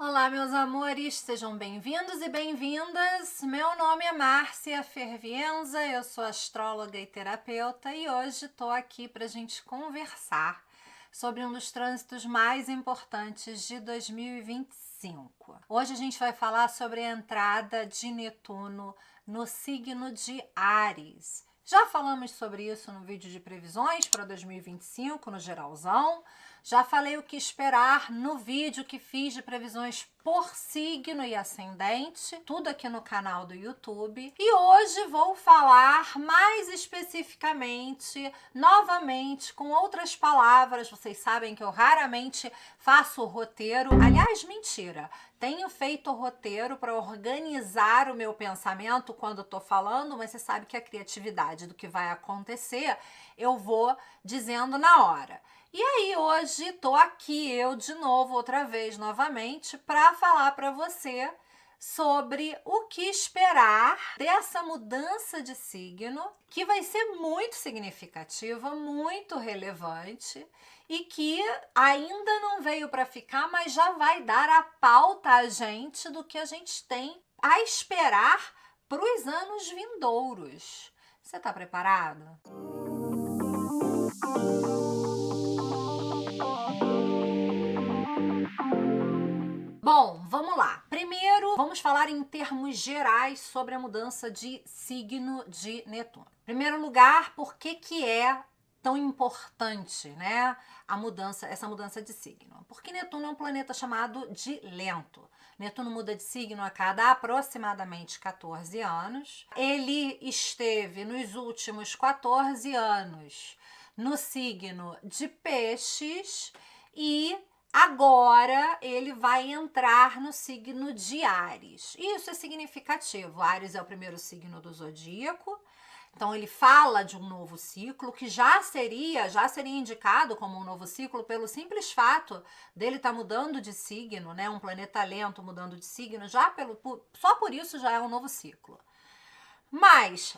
Olá, meus amores, sejam bem-vindos e bem-vindas. Meu nome é Márcia Fervienza, eu sou astróloga e terapeuta e hoje estou aqui para a gente conversar sobre um dos trânsitos mais importantes de 2025. Hoje a gente vai falar sobre a entrada de Netuno no signo de Áries. Já falamos sobre isso no vídeo de previsões para 2025, no geralzão. Já falei o que esperar no vídeo que fiz de previsões por signo e ascendente, tudo aqui no canal do YouTube. E hoje vou falar mais especificamente, novamente, com outras palavras. Vocês sabem que eu raramente faço roteiro. Aliás, mentira. Tenho feito roteiro para organizar o meu pensamento quando estou falando, mas você sabe que a criatividade do que vai acontecer eu vou dizendo na hora. E aí hoje tô aqui eu de novo, outra vez, novamente, para falar para você sobre o que esperar dessa mudança de signo, que vai ser muito significativa, muito relevante e que ainda não veio para ficar, mas já vai dar a pauta a gente do que a gente tem a esperar para os anos vindouros. Você tá preparado? Bom, vamos lá. Primeiro, vamos falar em termos gerais sobre a mudança de signo de Netuno. Em primeiro lugar, por que é tão importante, né, essa mudança de signo? Porque Netuno é um planeta chamado de lento. Netuno muda de signo a cada aproximadamente 14 anos. Ele esteve nos últimos 14 anos no signo de Peixes e agora ele vai entrar no signo de Áries. Isso é significativo. Áries é o primeiro signo do zodíaco. Então ele fala de um novo ciclo que já seria indicado como um novo ciclo pelo simples fato dele estar mudando de signo, né? Um planeta lento mudando de signo, só por isso já é um novo ciclo. Mas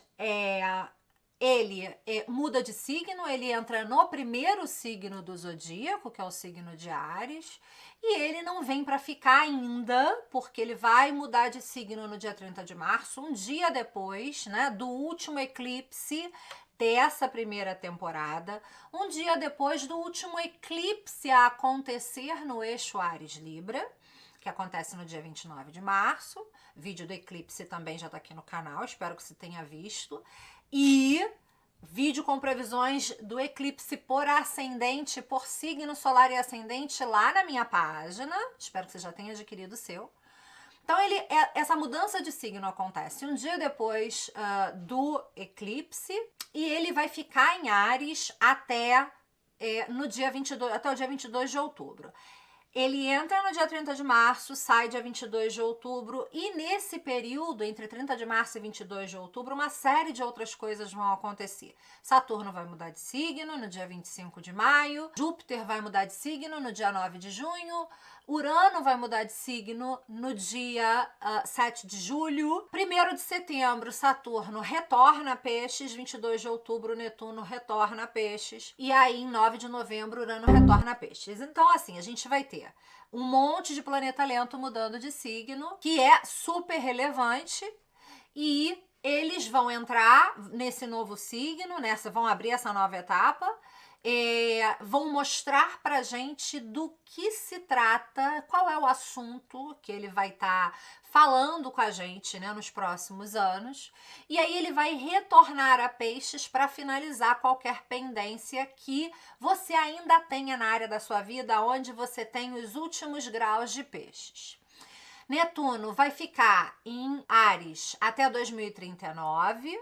ele muda de signo, ele entra no primeiro signo do zodíaco, que é o signo de Áries, e ele não vem para ficar ainda, porque ele vai mudar de signo no dia 30 de março, um dia depois, né, do último eclipse dessa primeira temporada, um dia depois do último eclipse a acontecer no eixo Áries-Libra, que acontece no dia 29 de março. Vídeo do eclipse também já tá aqui no canal, espero que você tenha visto. E vídeo com previsões do eclipse por ascendente, por signo solar e ascendente lá na minha página. Espero que você já tenha adquirido o seu. Então, essa mudança de signo acontece um dia depois do eclipse e ele vai ficar em Áries até o dia 22 de outubro. Ele entra no dia 30 de março, sai dia 22 de outubro e nesse período, entre 30 de março e 22 de outubro, uma série de outras coisas vão acontecer. Saturno vai mudar de signo no dia 25 de maio, Júpiter vai mudar de signo no dia 9 de junho, Urano vai mudar de signo no dia 7 de julho. 1º de setembro, Saturno retorna a Peixes. 22 de outubro, Netuno retorna a Peixes. E aí, em 9 de novembro, Urano retorna a Peixes. Então, assim, a gente vai ter um monte de planeta lento mudando de signo, que é super relevante. E eles vão entrar nesse novo signo, vão abrir essa nova etapa. Vão mostrar pra gente do que se trata, qual é o assunto que ele vai estar falando com a gente, né, nos próximos anos. E aí ele vai retornar a Peixes para finalizar qualquer pendência que você ainda tenha na área da sua vida, onde você tem os últimos graus de Peixes. Netuno vai ficar em Áries até 2039.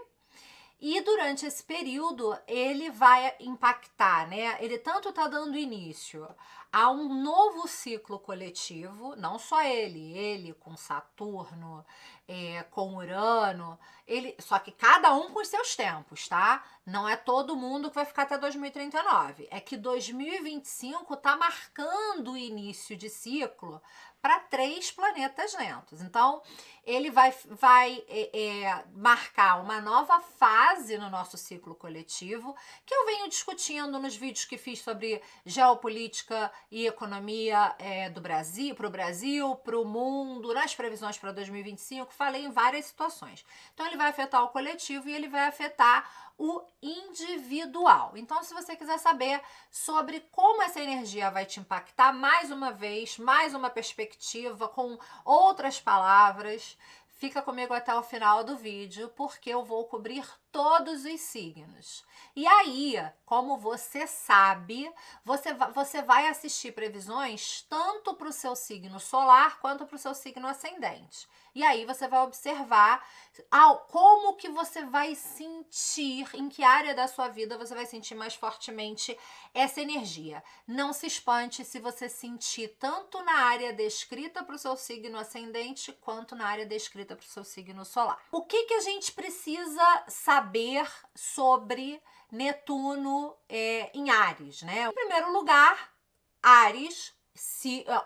E durante esse período ele vai impactar, né? Ele tanto está dando início a um novo ciclo coletivo, não só ele com Saturno, com Urano, só que cada um com os seus tempos, tá? Não é todo mundo que vai ficar até 2039. É que 2025 tá marcando o início de ciclo para 3 planetas lentos. Então, ele vai marcar uma nova fase no nosso ciclo coletivo, que eu venho discutindo nos vídeos que fiz sobre geopolítica e economia do Brasil, para o Brasil, para o mundo, nas previsões para 2025, falei em várias situações. Então ele vai afetar o coletivo e ele vai afetar o individual. Então, se você quiser saber sobre como essa energia vai te impactar, mais uma vez, mais uma perspectiva, com outras palavras, fica comigo até o final do vídeo, porque eu vou cobrir todos os signos. E aí, como você sabe, você vai assistir previsões tanto para o seu signo solar quanto para o seu signo ascendente. E aí você vai observar como que você vai sentir, em que área da sua vida você vai sentir mais fortemente essa energia. Não se espante se você sentir tanto na área descrita para o seu signo ascendente quanto na área descrita para o seu signo solar. O que a gente precisa saber sobre Netuno em Áries, né? Em primeiro lugar, Áries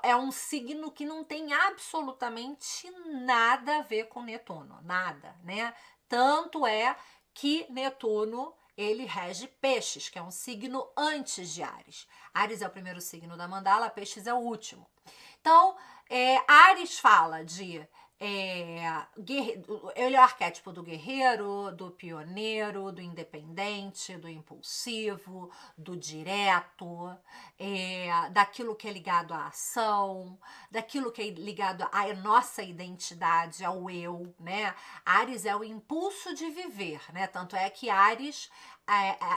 é um signo que não tem absolutamente nada a ver com Netuno, nada, né? Tanto é que Netuno, ele rege Peixes, que é um signo antes de Áries. Áries é o primeiro signo da mandala, Peixes é o último. Então, Áries fala de ele é o arquétipo do guerreiro, do pioneiro, do independente, do impulsivo, do direto, daquilo que é ligado à ação, daquilo que é ligado à nossa identidade, ao eu, né? Áries é o impulso de viver, né? Tanto é que Áries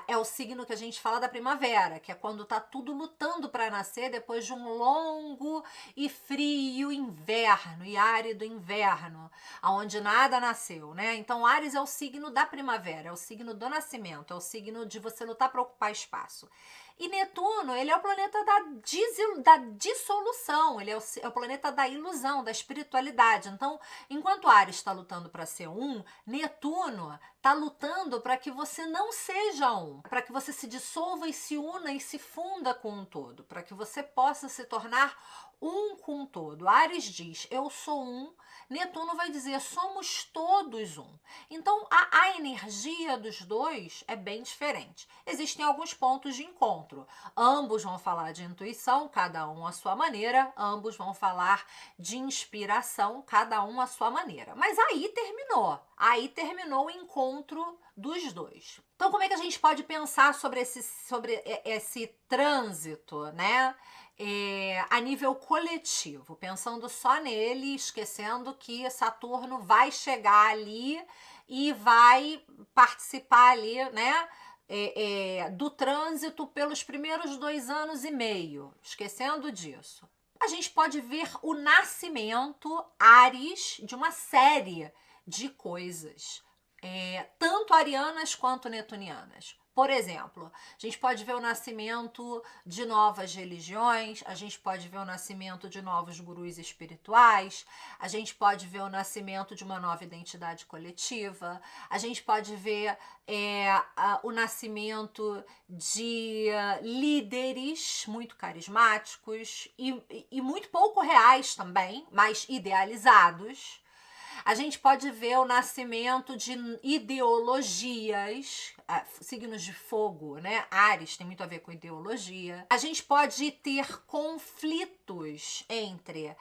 é o signo que a gente fala da primavera, que é quando tá tudo lutando para nascer depois de um longo e frio inverno e árido inverno, onde nada nasceu, né? Então Áries é o signo da primavera, é o signo do nascimento, é o signo de você lutar para ocupar espaço. E Netuno, ele é o planeta da dissolução, ele é o planeta da ilusão, da espiritualidade. Então, enquanto Áries está lutando para ser um, Netuno está lutando para que você não seja um, para que você se dissolva e se una e se funda com um todo, para que você possa se tornar um com o todo. Áries diz, eu sou um, Netuno vai dizer, somos todos um. Então, a energia dos dois é bem diferente. Existem alguns pontos de encontro. Ambos vão falar de intuição, cada um à sua maneira. Ambos vão falar de inspiração, cada um à sua maneira. Mas aí terminou. Aí terminou o encontro dos dois. Então, como é que a gente pode pensar sobre esse trânsito, né? A nível coletivo, pensando só nele, esquecendo que Saturno vai chegar ali e vai participar ali, né, do trânsito pelos primeiros 2 anos e meio, esquecendo disso. A gente pode ver o nascimento, Áries, de uma série de coisas, tanto arianas quanto netunianas. Por exemplo, a gente pode ver o nascimento de novas religiões, a gente pode ver o nascimento de novos gurus espirituais, a gente pode ver o nascimento de uma nova identidade coletiva, a gente pode ver o nascimento de líderes muito carismáticos e muito pouco reais também, mas idealizados. A gente pode ver o nascimento de ideologias, signos de fogo, né? Áries tem muito a ver com ideologia. A gente pode ter conflitos entre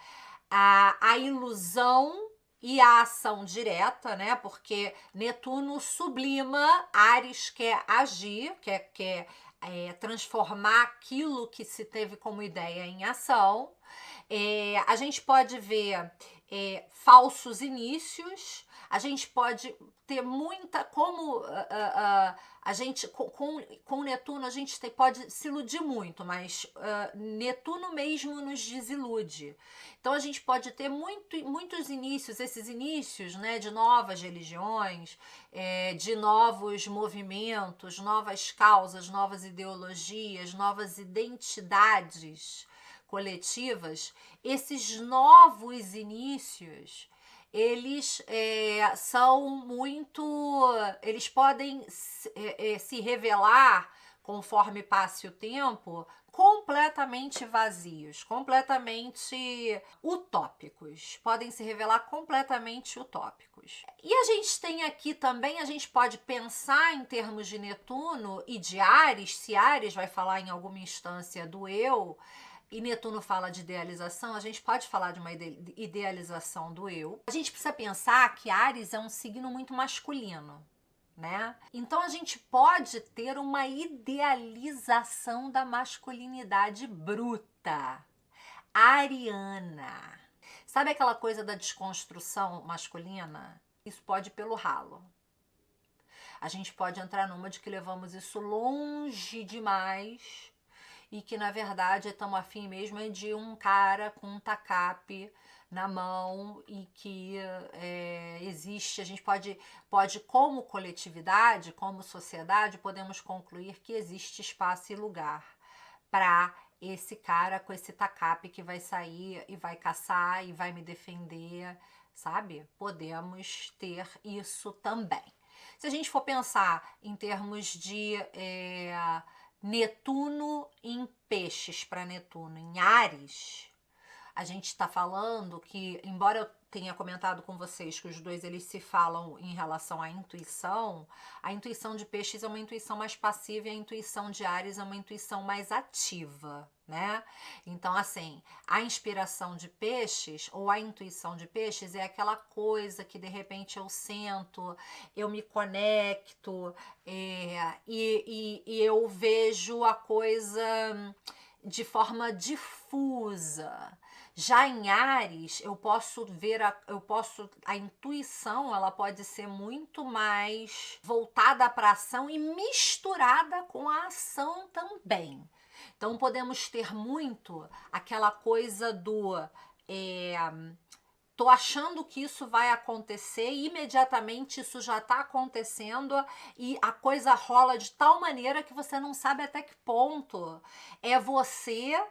a ilusão e a ação direta, né? Porque Netuno sublima, Áries quer agir, quer transformar aquilo que se teve como ideia em ação. A gente pode ver falsos inícios, a gente pode ter muita, como a gente, com Netuno a gente pode se iludir muito, mas Netuno mesmo nos desilude. Então a gente pode ter muitos inícios, esses inícios, né, de novas religiões, de novos movimentos, novas causas, novas ideologias, novas identidades coletivas. Esses novos inícios, eles são muito, eles podem se revelar, conforme passe o tempo, completamente vazios, completamente utópicos, podem se revelar completamente utópicos. E a gente tem aqui também, a gente pode pensar em termos de Netuno e de Áries, se Áries vai falar em alguma instância do eu, e Netuno fala de idealização, a gente pode falar de uma idealização do eu. A gente precisa pensar que Áries é um signo muito masculino, né? Então a gente pode ter uma idealização da masculinidade bruta, ariana. Sabe aquela coisa da desconstrução masculina? Isso pode ir pelo ralo. A gente pode entrar numa de que levamos isso longe demais e que, na verdade, estamos afim mesmo de um cara com um tacape na mão e que existe, a gente pode, como coletividade, como sociedade, podemos concluir que existe espaço e lugar para esse cara com esse tacape que vai sair e vai caçar e vai me defender, sabe? Podemos ter isso também. Se a gente for pensar em termos de Netuno em peixes para Netuno em Áries, a gente está falando que, embora eu tenha comentado com vocês que os dois eles se falam em relação à intuição, a intuição de peixes é uma intuição mais passiva e a intuição de Áries é uma intuição mais ativa, né? Então, assim, a inspiração de peixes ou a intuição de peixes é aquela coisa que de repente eu sento, eu me conecto e eu vejo a coisa de forma difusa. Já em Áries, eu posso ver a intuição, ela pode ser muito mais voltada para a ação e misturada com a ação também. Então podemos ter muito aquela coisa do tô achando que isso vai acontecer e imediatamente isso já está acontecendo e a coisa rola de tal maneira que você não sabe até que ponto é você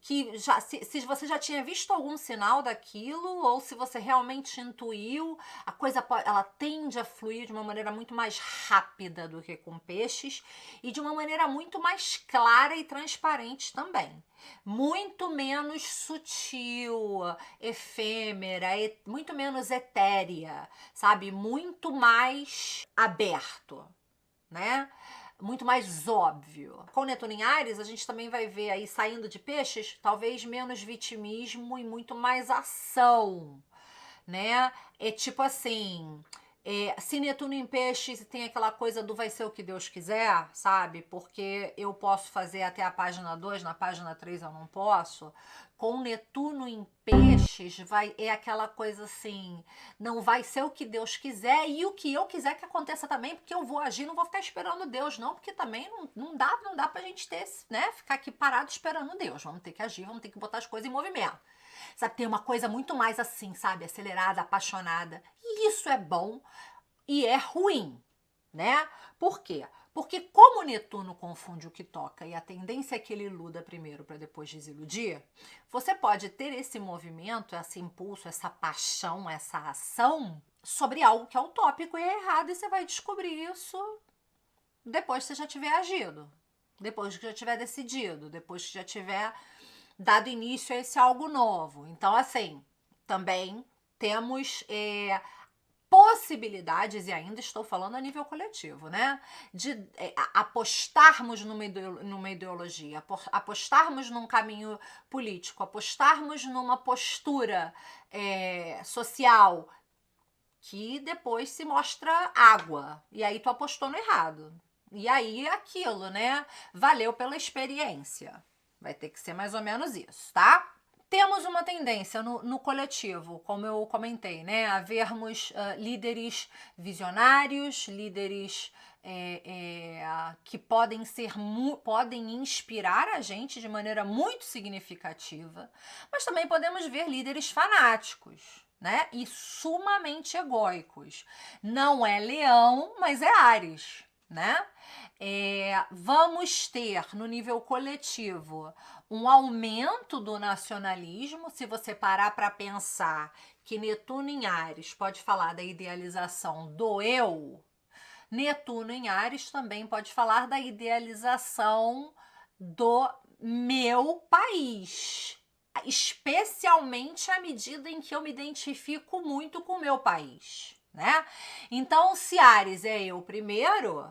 que já, se você já tinha visto algum sinal daquilo ou se você realmente intuiu, a coisa ela tende a fluir de uma maneira muito mais rápida do que com peixes e de uma maneira muito mais clara e transparente também. Muito menos sutil, efêmera, muito menos etérea, sabe? Muito mais aberto, né? Muito mais óbvio. Com Netuno em Áries, a gente também vai ver aí, saindo de peixes, talvez menos vitimismo e muito mais ação, né? É tipo assim, se Netuno em peixes tem aquela coisa do vai ser o que Deus quiser, sabe? Porque eu posso fazer até a página 2, na página 3 eu não posso. Com Netuno em peixes, é aquela coisa assim, não vai ser o que Deus quiser e o que eu quiser que aconteça também, porque eu vou agir, não vou ficar esperando Deus, não, porque também não dá pra gente ter, né, ficar aqui parado esperando Deus. Vamos ter que agir, vamos ter que botar as coisas em movimento. Sabe, tem uma coisa muito mais assim, sabe, acelerada, apaixonada. E isso é bom e é ruim, né? Por quê? Porque como Netuno confunde o que toca e a tendência é que ele iluda primeiro para depois desiludir, você pode ter esse movimento, esse impulso, essa paixão, essa ação sobre algo que é utópico e é errado e você vai descobrir isso depois que você já tiver agido, depois que já tiver decidido, depois que já tiver dado início a esse algo novo. Então, assim, também temos possibilidades, e ainda estou falando a nível coletivo, né? De apostarmos numa ideologia, apostarmos num caminho político, apostarmos numa postura social que depois se mostra água. E aí tu apostou no errado. E aí é aquilo, né? Valeu pela experiência. Vai ter que ser mais ou menos isso, tá? Temos uma tendência no coletivo, como eu comentei, né, a vermos líderes visionários, líderes que podem inspirar a gente de maneira muito significativa, mas também podemos ver líderes fanáticos, né, e sumamente egóicos. Não é Leão, mas é Áries, né? Vamos ter no nível coletivo um aumento do nacionalismo. Se você parar para pensar que Netuno em Áries pode falar da idealização do eu, Netuno em Áries também pode falar da idealização do meu país, especialmente à medida em que eu me identifico muito com o meu país, né? Então, se Áries é eu primeiro,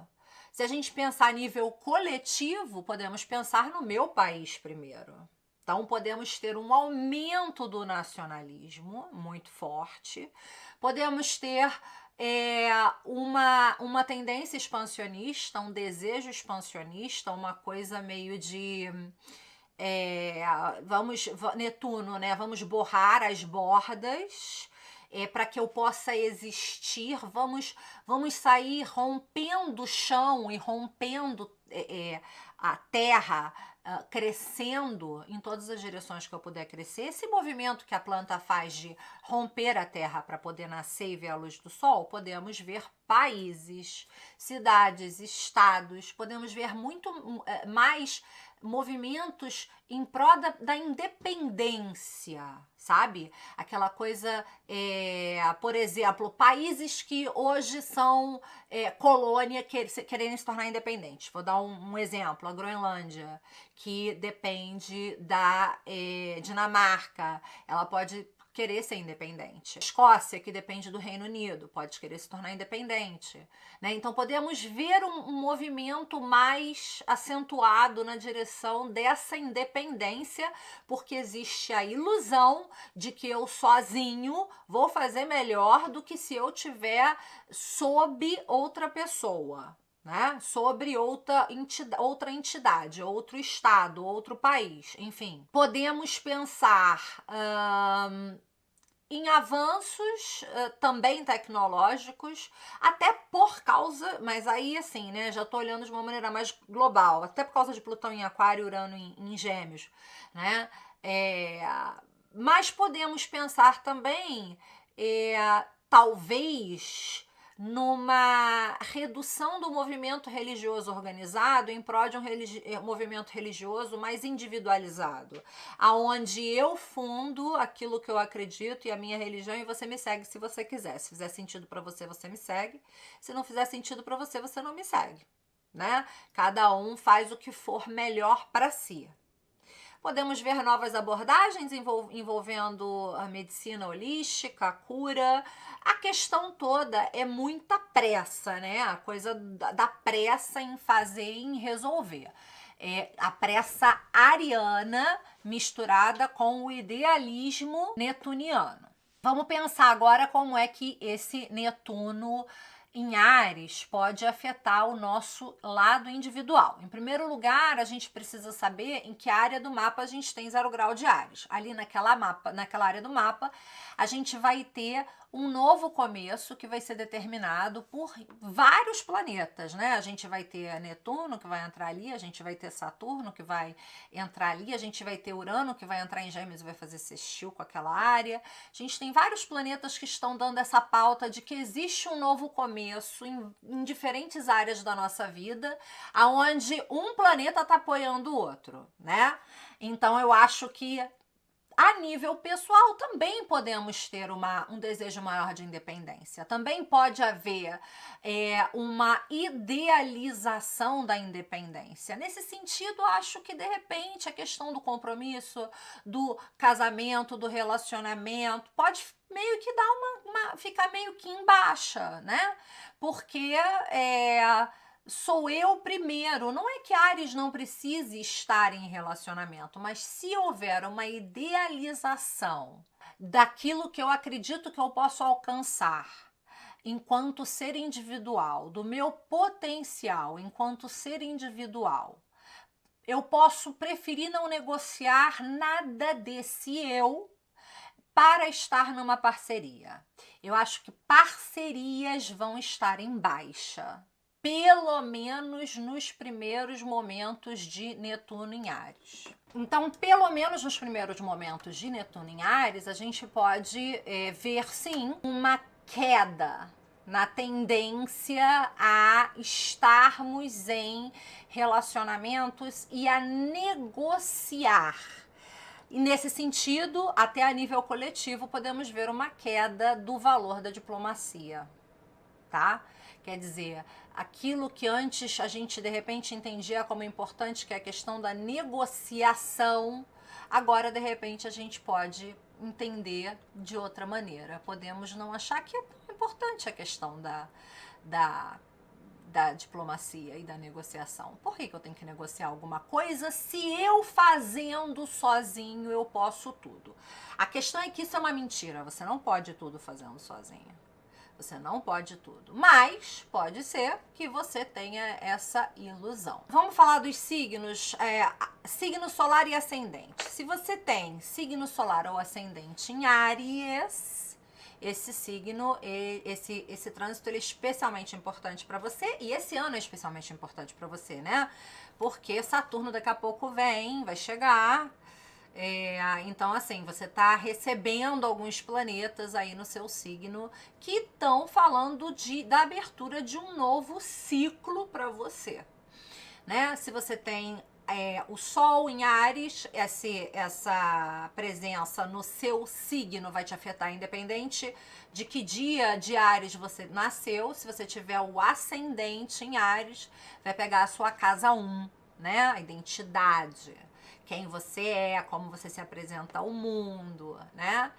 se a gente pensar a nível coletivo, podemos pensar no meu país primeiro, Então, podemos ter um aumento do nacionalismo muito forte, podemos ter uma tendência expansionista, um desejo expansionista, uma coisa meio de Netuno, né? Vamos borrar as bordas para que eu possa existir. Vamos sair rompendo o chão e rompendo a terra, crescendo em todas as direções que eu puder crescer. Esse movimento que a planta faz de romper a terra para poder nascer e ver a luz do sol, podemos ver países, cidades, estados, podemos ver muito mais movimentos em prol da independência, sabe? Aquela coisa, por exemplo, países que hoje são colônia querendo se tornar independentes. Vou dar um exemplo, a Groenlândia, que depende da Dinamarca, ela pode querer ser independente. A Escócia, que depende do Reino Unido, pode querer se tornar independente, né? Então podemos ver um movimento mais acentuado na direção dessa independência, porque existe a ilusão de que eu sozinho vou fazer melhor do que se eu tiver sob outra pessoa, né? Sobre outra entidade, outro estado, outro país, enfim. Podemos pensar em avanços também tecnológicos, até por causa, mas aí assim, né, já tô olhando de uma maneira mais global, até por causa de Plutão em Aquário, Urano em Gêmeos, né? Mas podemos pensar também, talvez, numa redução do movimento religioso organizado em prol de um movimento religioso mais individualizado, aonde eu fundo aquilo que eu acredito e a minha religião e você me segue se você quiser. Se fizer sentido para você, você me segue. Se não fizer sentido para você, você não me segue, né? Cada um faz o que for melhor para si. Podemos ver novas abordagens envolvendo a medicina holística, a cura. A questão toda é muita pressa, né? A coisa da pressa em fazer e em resolver. A pressa ariana misturada com o idealismo netuniano. Vamos pensar agora como é que esse Netuno em Áries pode afetar o nosso lado individual. Em primeiro lugar, a gente precisa saber em que área do mapa a gente tem 0 grau de Áries. Ali naquela área do mapa, a gente vai ter um novo começo que vai ser determinado por vários planetas, né? A gente vai ter Netuno que vai entrar ali, a gente vai ter Saturno que vai entrar ali, a gente vai ter Urano que vai entrar em Gêmeos e vai fazer sextil com aquela área. A gente tem vários planetas que estão dando essa pauta de que existe um novo começo em diferentes áreas da nossa vida, aonde um planeta está apoiando o outro, né? Então eu acho que a nível pessoal também podemos ter um desejo maior de independência. Também pode haver uma idealização da independência. Nesse sentido, acho que de repente a questão do compromisso, do casamento, do relacionamento, pode meio que dar ficar meio que em baixa, né? Porque sou eu primeiro. Não é que Áries não precise estar em relacionamento, mas se houver uma idealização daquilo que eu acredito que eu posso alcançar enquanto ser individual, do meu potencial enquanto ser individual, eu posso preferir não negociar nada desse eu para estar numa parceria. Eu acho que parcerias vão estar em baixa, pelo menos nos primeiros momentos de Netuno em Áries. Então, pelo menos nos primeiros momentos de Netuno em Áries, a gente pode ver, sim, uma queda na tendência a estarmos em relacionamentos e a negociar. E nesse sentido, até a nível coletivo, podemos ver uma queda do valor da diplomacia, tá? Quer dizer, aquilo que antes a gente de repente entendia como importante, que é a questão da negociação, agora de repente a gente pode entender de outra maneira. Podemos não achar que é tão importante a questão da diplomacia e da negociação. Por que eu tenho que negociar alguma coisa se eu fazendo sozinho eu posso tudo? A questão é que isso é uma mentira. Você não pode tudo fazendo sozinho. Você não pode tudo, mas pode ser que você tenha essa ilusão. Vamos falar dos signos, signo solar e ascendente. Se você tem signo solar ou ascendente em Áries, esse signo, esse trânsito, ele é especialmente importante para você, e esse ano é especialmente importante para você, né? Porque Saturno daqui a pouco vai chegar. Então, assim, você está recebendo alguns planetas aí no seu signo que estão falando da abertura de um novo ciclo para você, né? Se você tem o Sol em Áries, essa presença no seu signo vai te afetar independente de que dia de Áries você nasceu. Se você tiver o ascendente em Áries, vai pegar a sua casa 1, né? A identidade. Quem você é, como você se apresenta ao mundo, né?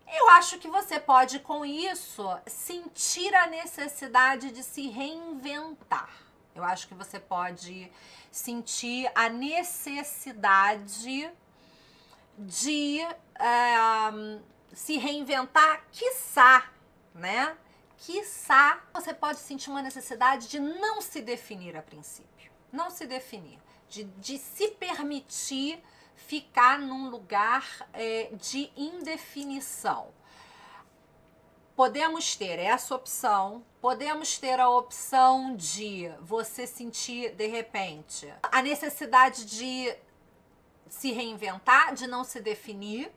Eu acho que você pode, com isso, sentir a necessidade de se reinventar. Eu acho que você pode sentir a necessidade de se reinventar, quiçá, né? Quiçá você pode sentir uma necessidade de não se definir a princípio. Não se definir. De se permitir ficar num lugar de indefinição. Podemos ter essa opção, podemos ter a opção de você sentir, de repente, a necessidade de se reinventar, de não se definir.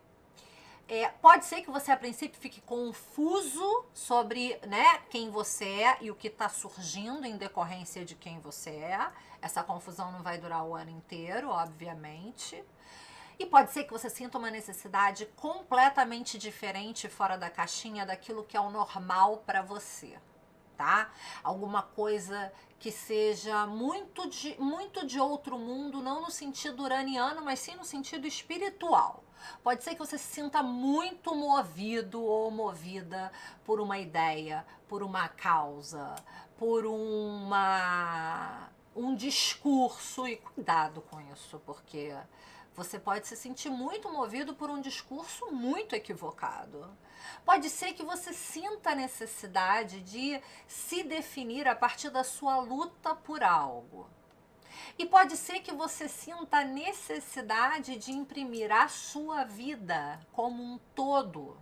Pode ser que você, a princípio, fique confuso sobre, né, quem você é e o que está surgindo em decorrência de quem você é. Essa confusão não vai durar o ano inteiro, obviamente. E pode ser que você sinta uma necessidade completamente diferente, fora da caixinha, daquilo que é o normal para você, tá? Alguma coisa que seja muito de outro mundo, não no sentido uraniano, mas sim no sentido espiritual. Pode ser que você se sinta muito movido ou movida por uma ideia, por uma causa, por um discurso. E cuidado com isso, porque você pode se sentir muito movido por um discurso muito equivocado. Pode ser que você sinta a necessidade de se definir a partir da sua luta por algo. E pode ser que você sinta a necessidade de imprimir à sua vida como um todo,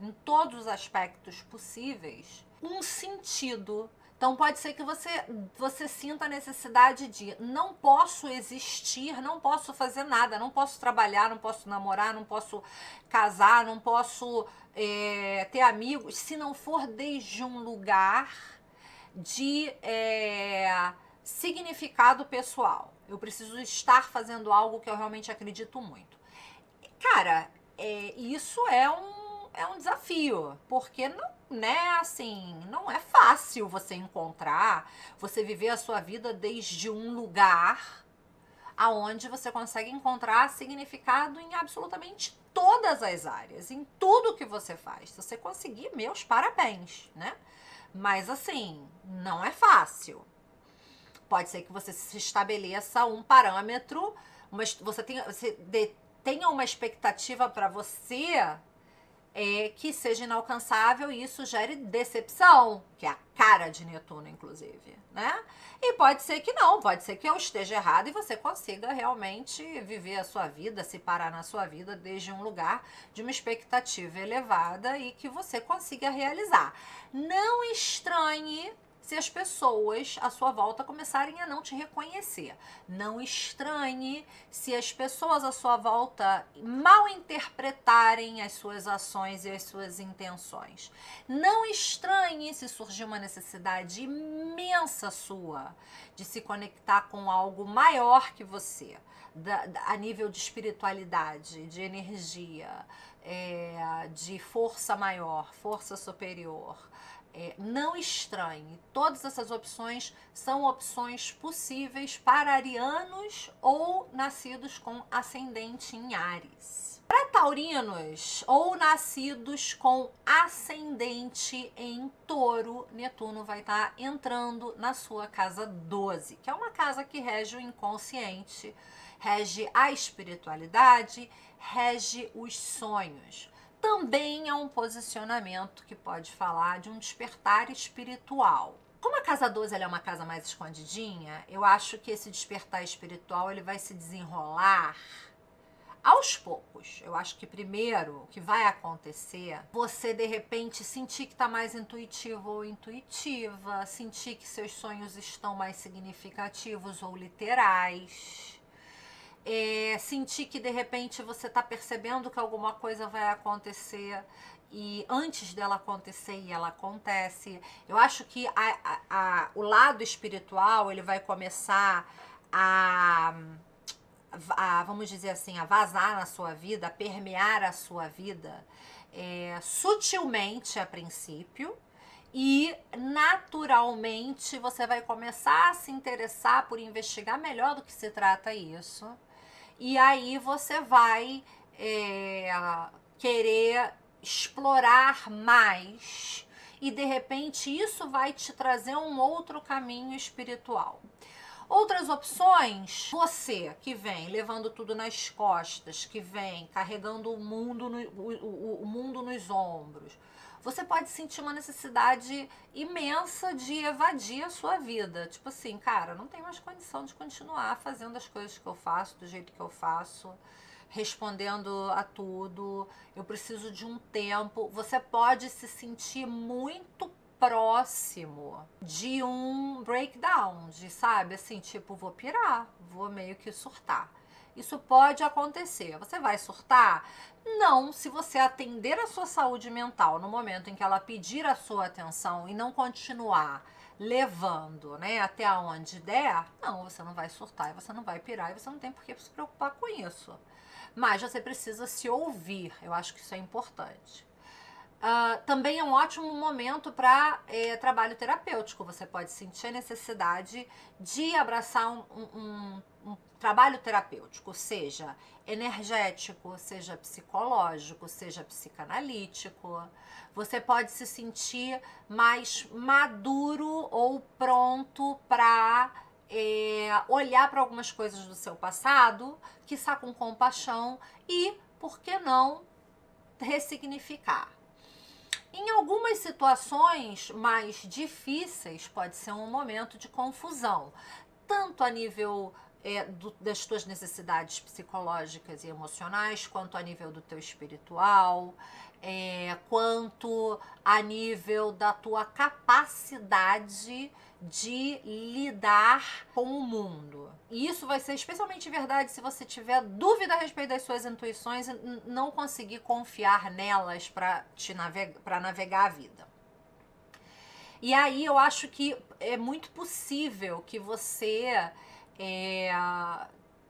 em todos os aspectos possíveis, um sentido. Então pode ser que você sinta a necessidade de não posso existir, não posso fazer nada, não posso trabalhar, não posso namorar, não posso casar, não posso ter amigos, se não for desde um lugar de significado pessoal. Eu preciso estar fazendo algo que eu realmente acredito muito. Cara, isso é um desafio, porque não, né, assim, não é fácil você encontrar, você viver a sua vida desde um lugar aonde você consegue encontrar significado em absolutamente todas as áreas, em tudo que você faz. Se você conseguir, meus parabéns, né? Mas assim, não é fácil. Pode ser que você se estabeleça um parâmetro, você tenha uma expectativa para você que seja inalcançável, e isso gere decepção, que é a cara de Netuno, inclusive, né? E pode ser que não, pode ser que eu esteja errado e você consiga realmente viver a sua vida, se parar na sua vida desde um lugar de uma expectativa elevada e que você consiga realizar. Não estranhe se as pessoas à sua volta começarem a não te reconhecer. Não estranhe se as pessoas à sua volta mal interpretarem as suas ações e as suas intenções. Não estranhe se surgir uma necessidade imensa sua de se conectar com algo maior que você, a nível de espiritualidade, de energia, de força maior, força superior. Não estranhe, todas essas opções são opções possíveis para arianos ou nascidos com ascendente em Áries. Para taurinos ou nascidos com ascendente em touro, Netuno vai estar entrando na sua casa 12, que é uma casa que rege o inconsciente, rege a espiritualidade, rege os sonhos. Também é um posicionamento que pode falar de um despertar espiritual. Como a casa 12 ela é uma casa mais escondidinha, eu acho que esse despertar espiritual ele vai se desenrolar aos poucos. Eu acho que primeiro o que vai acontecer, você de repente sentir que está mais intuitivo ou intuitiva, sentir que seus sonhos estão mais significativos ou literais. Sentir que de repente você está percebendo que alguma coisa vai acontecer e antes dela acontecer e ela acontece. Eu acho que o lado espiritual ele vai começar vamos dizer assim, a vazar na sua vida, a permear a sua vida sutilmente a princípio. E naturalmente você vai começar a se interessar por investigar melhor do que se trata isso. E aí você vai querer explorar mais. E de repente isso vai te trazer um outro caminho espiritual. Outras opções, você que vem levando tudo nas costas, que vem carregando o mundo nos ombros, você pode sentir uma necessidade imensa de evadir a sua vida. Tipo assim, cara, não tenho mais condição de continuar fazendo as coisas que eu faço, do jeito que eu faço, respondendo a tudo. Eu preciso de um tempo. Você pode se sentir muito próximo de um breakdown, de, sabe, assim, tipo, vou pirar, vou meio que surtar. Isso pode acontecer. Você vai surtar? Não, se você atender a sua saúde mental no momento em que ela pedir a sua atenção e não continuar levando, né, até onde der, não, você não vai surtar, você não vai pirar e você não tem por que se preocupar com isso. Mas você precisa se ouvir, eu acho que isso é importante. Também é um ótimo momento para trabalho terapêutico. Você pode sentir a necessidade de abraçar um trabalho terapêutico, seja energético, seja psicológico, seja psicanalítico. Você pode se sentir mais maduro ou pronto para olhar para algumas coisas do seu passado, quiçá com compaixão e, por que não, ressignificar. Em algumas situações mais difíceis, pode ser um momento de confusão, tanto a nível das tuas necessidades psicológicas e emocionais, quanto a nível do teu espiritual, quanto a nível da tua capacidade de lidar com o mundo. E isso vai ser especialmente verdade se você tiver dúvida a respeito das suas intuições e não conseguir confiar nelas para navegar a vida. E aí eu acho que é muito possível que você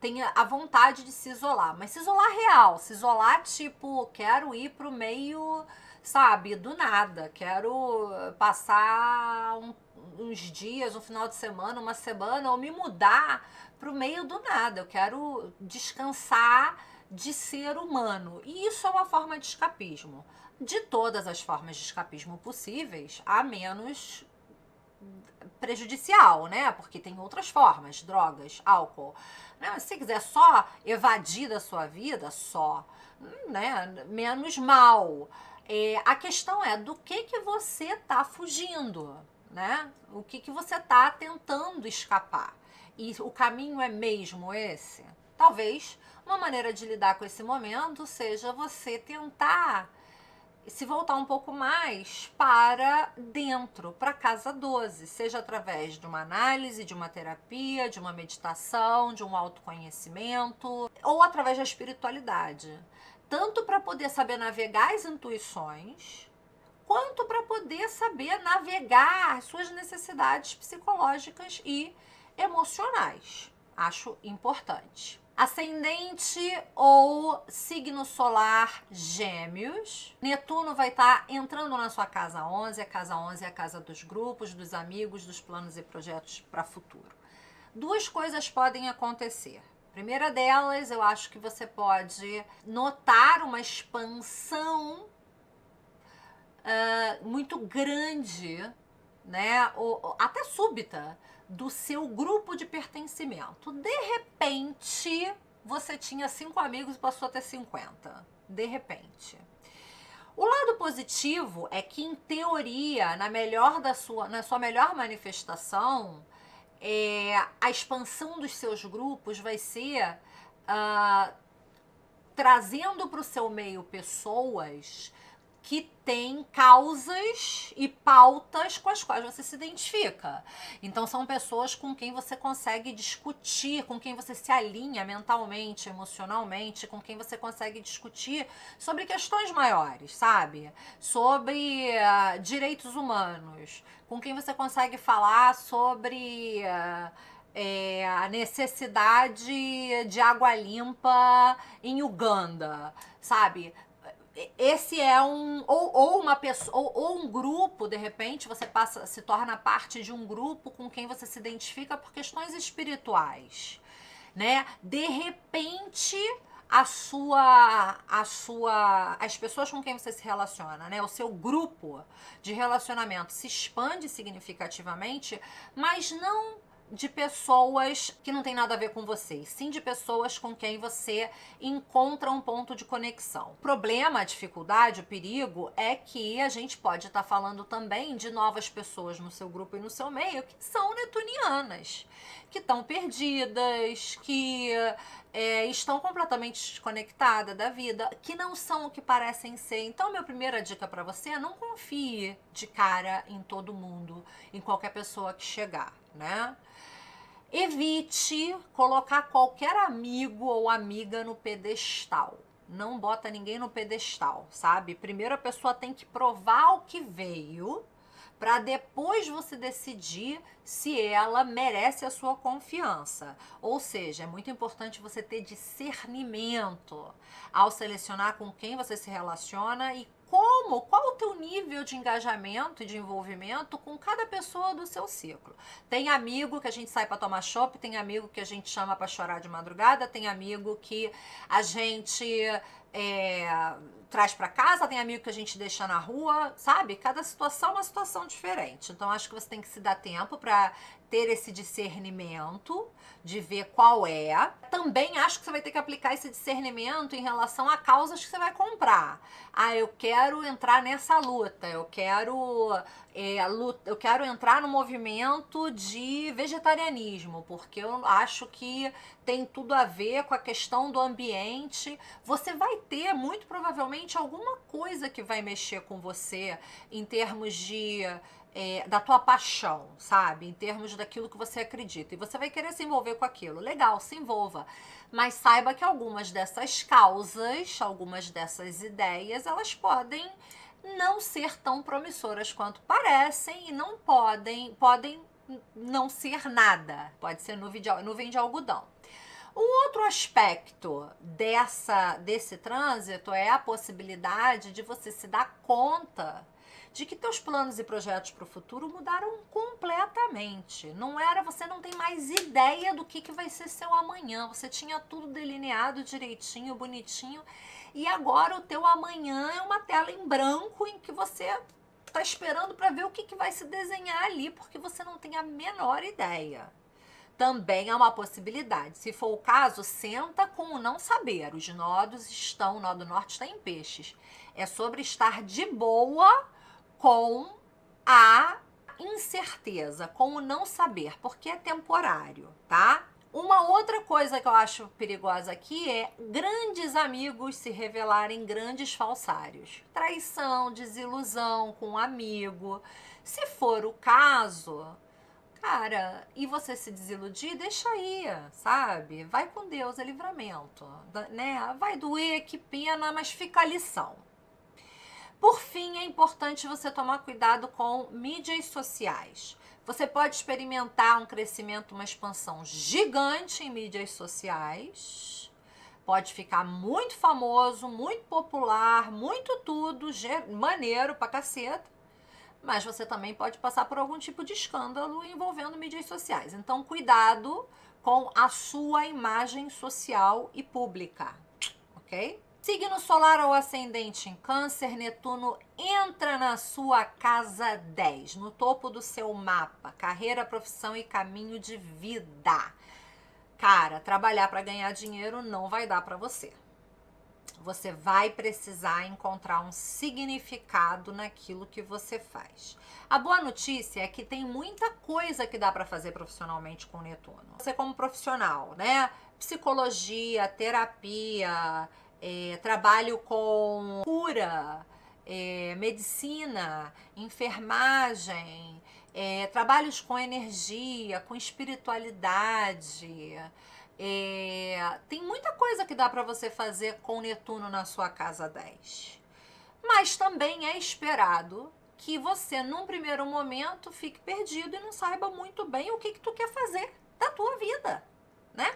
tenha a vontade de se isolar, mas se isolar real, se isolar tipo, quero ir pro meio, sabe, do nada, quero passar uns dias, um final de semana, uma semana, ou me mudar pro meio do nada, eu quero descansar de ser humano. E isso é uma forma de escapismo. De todas as formas de escapismo possíveis, a menos prejudicial, né? Porque tem outras formas, drogas, álcool. Né? Se você quiser só evadir da sua vida, né? Menos mal. A questão é do que você tá fugindo, né? O que você tá tentando escapar. E o caminho é mesmo esse? Talvez uma maneira de lidar com esse momento seja você tentar se voltar um pouco mais para dentro, para a casa 12, seja através de uma análise, de uma terapia, de uma meditação, de um autoconhecimento, ou através da espiritualidade. Tanto para poder saber navegar as intuições, quanto para poder saber navegar as suas necessidades psicológicas e emocionais. Acho importante. Ascendente ou signo solar Gêmeos. Netuno vai estar entrando na sua casa 11. A casa 11 é a casa dos grupos, dos amigos, dos planos e projetos para futuro. Duas coisas podem acontecer. Primeira delas, eu acho que você pode notar uma expansão muito grande, né, ou até súbita, do seu grupo de pertencimento. De repente, você tinha 5 amigos e passou a ter 50. De repente. O lado positivo é que, em teoria, na sua melhor manifestação, a expansão dos seus grupos vai ser trazendo para o seu meio pessoas que têm causas e pautas com as quais você se identifica. Então são pessoas com quem você consegue discutir, com quem você se alinha mentalmente, emocionalmente, com quem você consegue discutir sobre questões maiores, sabe? Sobre direitos humanos, com quem você consegue falar sobre a necessidade de água limpa em Uganda, sabe? Esse é ou uma pessoa ou um grupo, de repente você se torna parte de um grupo com quem você se identifica por questões espirituais, né? De repente as pessoas com quem você se relaciona, né? O seu grupo de relacionamento se expande significativamente, mas não de pessoas que não tem nada a ver com você, sim de pessoas com quem você encontra um ponto de conexão. O problema, a dificuldade, o perigo é que a gente pode estar falando também de novas pessoas no seu grupo e no seu meio que são netunianas, que estão perdidas, que estão completamente desconectadas da vida, que não são o que parecem ser. Então, minha primeira dica para você é não confie de cara em todo mundo, em qualquer pessoa que chegar, né? Evite colocar qualquer amigo ou amiga no pedestal. Não bota ninguém no pedestal, sabe? Primeiro a pessoa tem que provar o que veio, para depois você decidir se ela merece a sua confiança. Ou seja, é muito importante você ter discernimento ao selecionar com quem você se relaciona e qual o teu nível de engajamento e de envolvimento com cada pessoa do seu ciclo. Tem amigo que a gente sai para tomar chopp, tem amigo que a gente chama para chorar de madrugada, tem amigo que a gente traz para casa, tem amigo que a gente deixa na rua, sabe? Cada situação é uma situação diferente. Então acho que você tem que se dar tempo para ter esse discernimento de ver qual é. Também acho que você vai ter que aplicar esse discernimento em relação a causas que você vai comprar. Ah, eu quero entrar nessa luta, eu quero entrar no movimento de vegetarianismo, porque eu acho que tem tudo a ver com a questão do ambiente. Você vai ter, muito provavelmente, alguma coisa que vai mexer com você em termos da tua paixão, sabe? Em termos daquilo que você acredita. E você vai querer se envolver com aquilo. Legal, se envolva. Mas saiba que algumas dessas causas, algumas dessas ideias, elas podem não ser tão promissoras quanto parecem e não podem não ser nada. Pode ser nuvem de algodão. Um outro aspecto desse trânsito é a possibilidade de você se dar conta de que teus planos e projetos para o futuro mudaram completamente. Você não tem mais ideia do que vai ser seu amanhã. Você tinha tudo delineado direitinho, bonitinho, e agora o teu amanhã é uma tela em branco em que você está esperando para ver o que vai se desenhar ali, porque você não tem a menor ideia. Também é uma possibilidade. Se for o caso, senta com o não saber. O nó do norte está em peixes. É sobre estar de boa com a incerteza, com o não saber, porque é temporário, tá? Uma outra coisa que eu acho perigosa aqui é grandes amigos se revelarem grandes falsários. Traição, desilusão com um amigo. Se for o caso, cara, e você se desiludir, deixa aí, sabe? Vai com Deus, é livramento, né? Vai doer, que pena, mas fica a lição. Por fim, é importante você tomar cuidado com mídias sociais. Você pode experimentar um crescimento, uma expansão gigante em mídias sociais. Pode ficar muito famoso, muito popular, muito tudo, maneiro pra caceta. Mas você também pode passar por algum tipo de escândalo envolvendo mídias sociais. Então, cuidado com a sua imagem social e pública, ok? Signo solar ou ascendente em Câncer, Netuno entra na sua casa 10, no topo do seu mapa, carreira, profissão e caminho de vida. Cara, trabalhar para ganhar dinheiro não vai dar para você. Você vai precisar encontrar um significado naquilo que você faz. A boa notícia é que tem muita coisa que dá para fazer profissionalmente com Netuno. Você como profissional, né? Psicologia, terapia, trabalho com cura, medicina, enfermagem, trabalhos com energia, com espiritualidade. Tem muita coisa que dá para você fazer com Netuno na sua casa 10. Mas também é esperado que você, num primeiro momento, fique perdido e não saiba muito bem o que tu quer fazer da tua vida, né?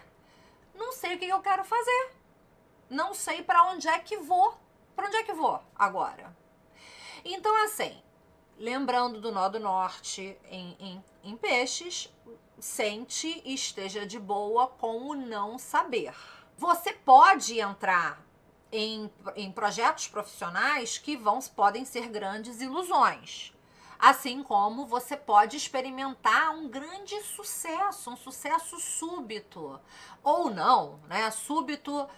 Não sei o que eu quero fazer. Não sei para onde é que vou. Para onde é que vou agora? Então, assim, lembrando do nó do norte em peixes, sente e esteja de boa com o não saber. Você pode entrar em projetos profissionais que podem ser grandes ilusões. Assim como você pode experimentar um grande sucesso, um sucesso súbito. Ou não, né? Súbito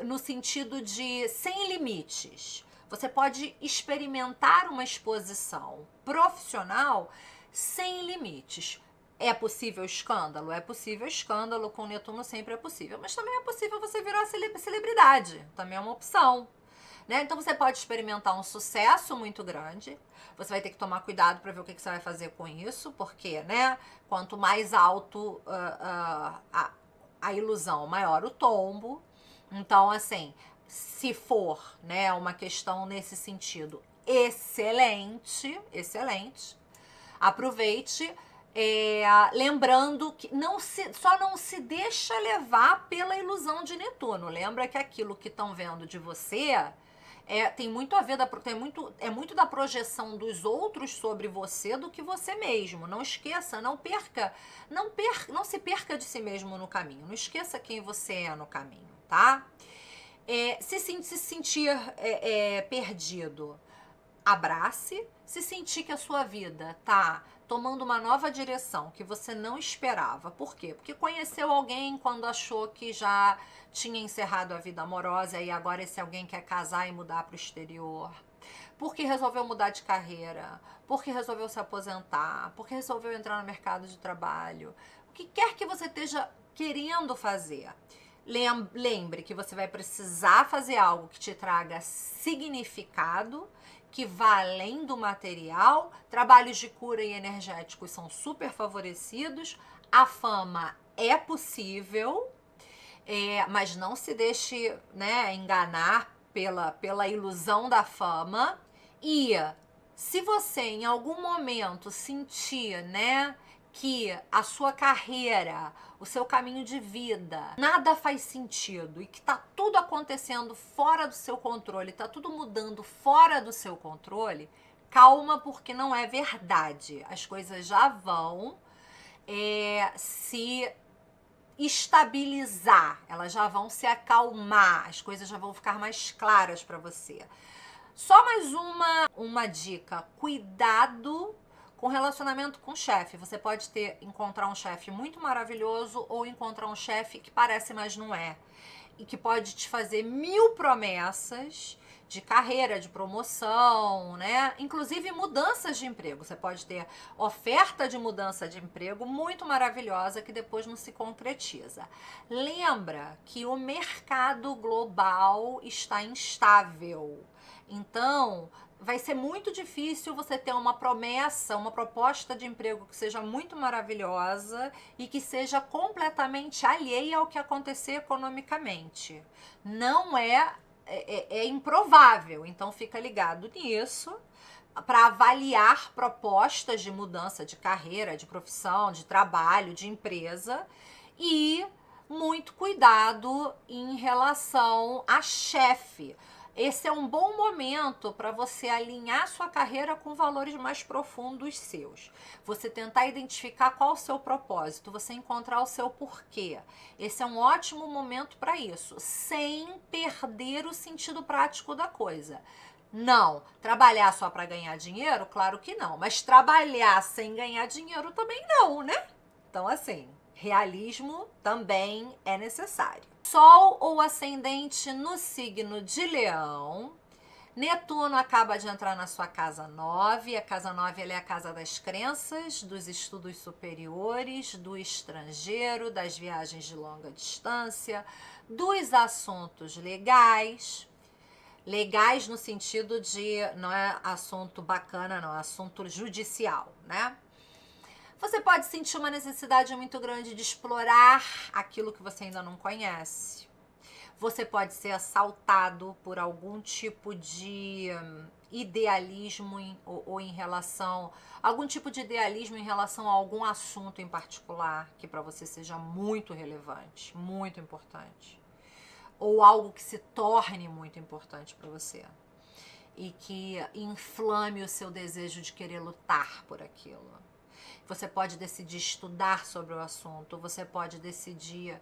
no sentido de sem limites. Você pode experimentar uma exposição profissional sem limites. É possível escândalo? É possível escândalo, com Netuno sempre é possível. Mas também é possível você virar celebridade, também é uma opção. Né? Então você pode experimentar um sucesso muito grande. Você vai ter que tomar cuidado para ver o que você vai fazer com isso, porque, né, quanto mais alto a ilusão, maior o tombo. Então, assim, se for, né, uma questão nesse sentido, excelente, excelente. Aproveite, lembrando que só não se deixa levar pela ilusão de Netuno. Lembra que aquilo que estão vendo de você tem muito a ver, é muito da projeção dos outros sobre você do que você mesmo. Não esqueça, não se perca de si mesmo no caminho. Não esqueça quem você é no caminho, tá? Se sentir perdido, abrace. Se sentir que a sua vida tá tomando uma nova direção que você não esperava. Por quê? Porque conheceu alguém quando achou que já tinha encerrado a vida amorosa e agora esse alguém quer casar e mudar para o exterior. Porque resolveu mudar de carreira, porque resolveu se aposentar, porque resolveu entrar no mercado de trabalho. O que quer que você esteja querendo fazer, lembre que você vai precisar fazer algo que te traga significado, que vá além do material. Trabalhos de cura e energéticos são super favorecidos. A fama é possível, mas não se deixe, né, enganar pela ilusão da fama. E se você em algum momento sentir, né, que a sua carreira, o seu caminho de vida, nada faz sentido e que tá tudo acontecendo fora do seu controle, tá tudo mudando fora do seu controle, calma, porque não é verdade. As coisas já vão se estabilizar, elas já vão se acalmar, as coisas já vão ficar mais claras para você. Só mais uma dica: cuidado com relacionamento com chefe. Você pode encontrar um chefe muito maravilhoso ou encontrar um chefe que parece, mas não é. E que pode te fazer 1000 promessas de carreira, de promoção, né? Inclusive mudanças de emprego. Você pode ter oferta de mudança de emprego muito maravilhosa que depois não se concretiza. Lembra que o mercado global está instável. Então, vai ser muito difícil você ter uma promessa, uma proposta de emprego que seja muito maravilhosa e que seja completamente alheia ao que acontecer economicamente. Não é improvável, então fica ligado nisso para avaliar propostas de mudança de carreira, de profissão, de trabalho, de empresa. E muito cuidado em relação a chefe. esse é um bom momento para você alinhar sua carreira com valores mais profundos seus. Você tentar identificar qual o seu propósito, você encontrar o seu porquê. Esse é um ótimo momento para isso, sem perder o sentido prático da coisa. Não, trabalhar só para ganhar dinheiro? Claro que não, mas trabalhar sem ganhar dinheiro também não, né? Então, assim, realismo também é necessário. Sol ou ascendente no signo de Leão. Netuno acaba de entrar na sua casa 9. A casa 9 ela é a casa das crenças, dos estudos superiores, do estrangeiro, das viagens de longa distância, dos assuntos legais. Legais no sentido de não é assunto bacana, não, é assunto judicial, né? Você pode sentir uma necessidade muito grande de explorar aquilo que você ainda não conhece. Você pode ser assaltado por algum tipo de idealismo ou em relação algum tipo de idealismo em relação a algum assunto em particular que para você seja muito relevante, muito importante, ou algo que se torne muito importante para você e que inflame o seu desejo de querer lutar por aquilo. Você pode decidir estudar sobre o assunto, você pode decidir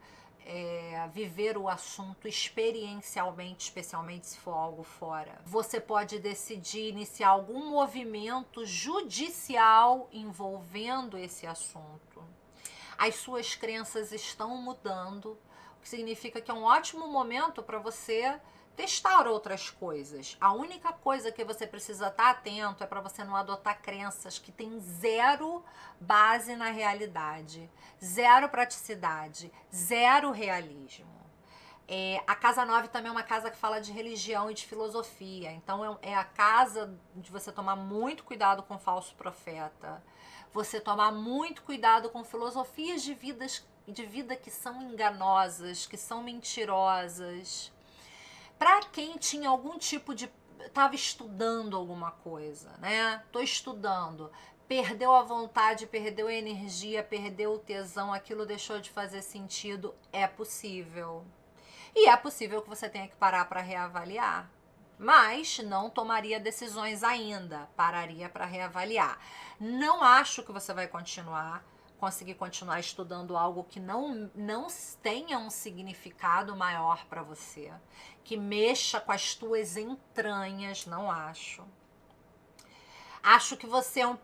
viver o assunto experiencialmente, especialmente se for algo fora. Você pode decidir iniciar algum movimento judicial envolvendo esse assunto. As suas crenças estão mudando, o que significa que é um ótimo momento para você testar outras coisas. A única coisa que você precisa estar atento é para você não adotar crenças que têm zero base na realidade, zero praticidade, zero realismo. A casa 9 também é uma casa que fala de religião e de filosofia, então é a casa de você tomar muito cuidado com o falso profeta, você tomar muito cuidado com filosofias de vida que são enganosas, que são mentirosas. Para quem tinha algum tipo de... estava estudando alguma coisa, né? Tô estudando. Perdeu a vontade, perdeu a energia, perdeu o tesão, aquilo deixou de fazer sentido. É possível. E é possível que você tenha que parar para reavaliar. Mas não tomaria decisões ainda. Pararia para reavaliar. Não acho que você vai conseguir continuar estudando algo que não tenha um significado maior para você, que mexa com as tuas entranhas, não acho. Acho que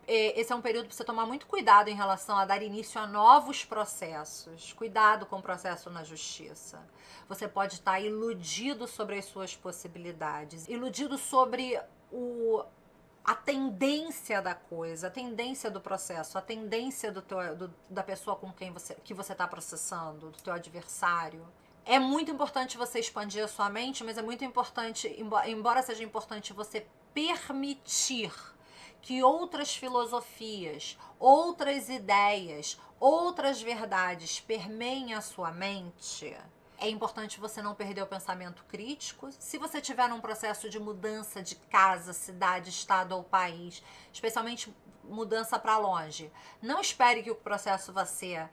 esse é um período para você tomar muito cuidado em relação a dar início a novos processos. Cuidado com o processo na justiça. Você pode estar iludido sobre as suas possibilidades, iludido sobre a tendência da coisa, a tendência do processo, a tendência da pessoa com quem você está processando, do teu adversário. É muito importante você expandir a sua mente, mas é muito importante, embora seja importante você permitir que outras filosofias, outras ideias, outras verdades permeiem a sua mente. É importante você não perder o pensamento crítico. Se você estiver num processo de mudança de casa, cidade, estado ou país, especialmente mudança para longe, não espere que o processo vá ser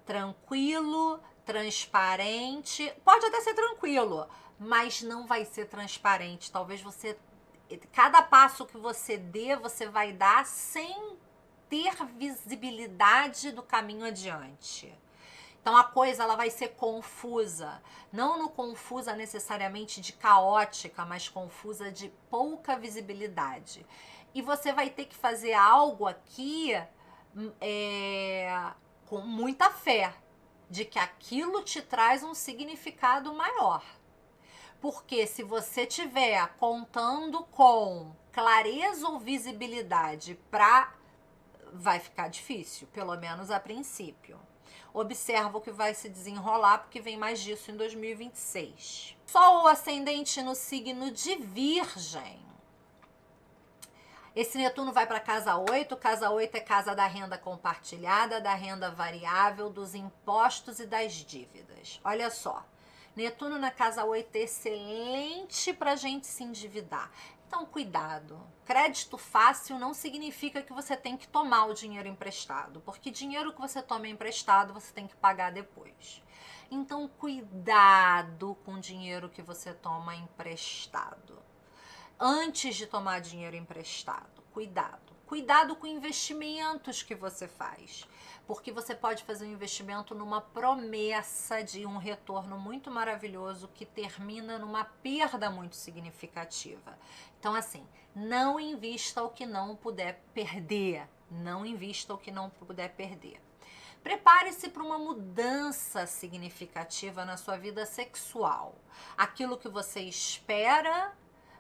tranquilo, transparente. Pode até ser tranquilo, mas não vai ser transparente. Talvez cada passo que você dê, você vai dar sem ter visibilidade do caminho adiante. Então a coisa ela vai ser confusa, não no confusa necessariamente de caótica, mas confusa de pouca visibilidade. E você vai ter que fazer algo aqui com muita fé de que aquilo te traz um significado maior. Porque se você estiver contando com clareza ou visibilidade vai ficar difícil, pelo menos a princípio. Observa o que vai se desenrolar, porque vem mais disso em 2026. Sol ou ascendente no signo de Virgem. Esse Netuno vai para casa 8. Casa 8 é casa da renda compartilhada, da renda variável, dos impostos e das dívidas. Olha só, Netuno na casa 8 é excelente para a gente se endividar. Então, cuidado. Crédito fácil não significa que você tem que tomar o dinheiro emprestado, porque dinheiro que você toma emprestado, você tem que pagar depois. Então, cuidado com o dinheiro que você toma emprestado. Antes de tomar dinheiro emprestado, cuidado. Cuidado com investimentos que você faz, porque você pode fazer um investimento numa promessa de um retorno muito maravilhoso que termina numa perda muito significativa. Então, assim, não invista o que não puder perder. Não invista o que não puder perder. Prepare-se para uma mudança significativa na sua vida sexual. Aquilo que você espera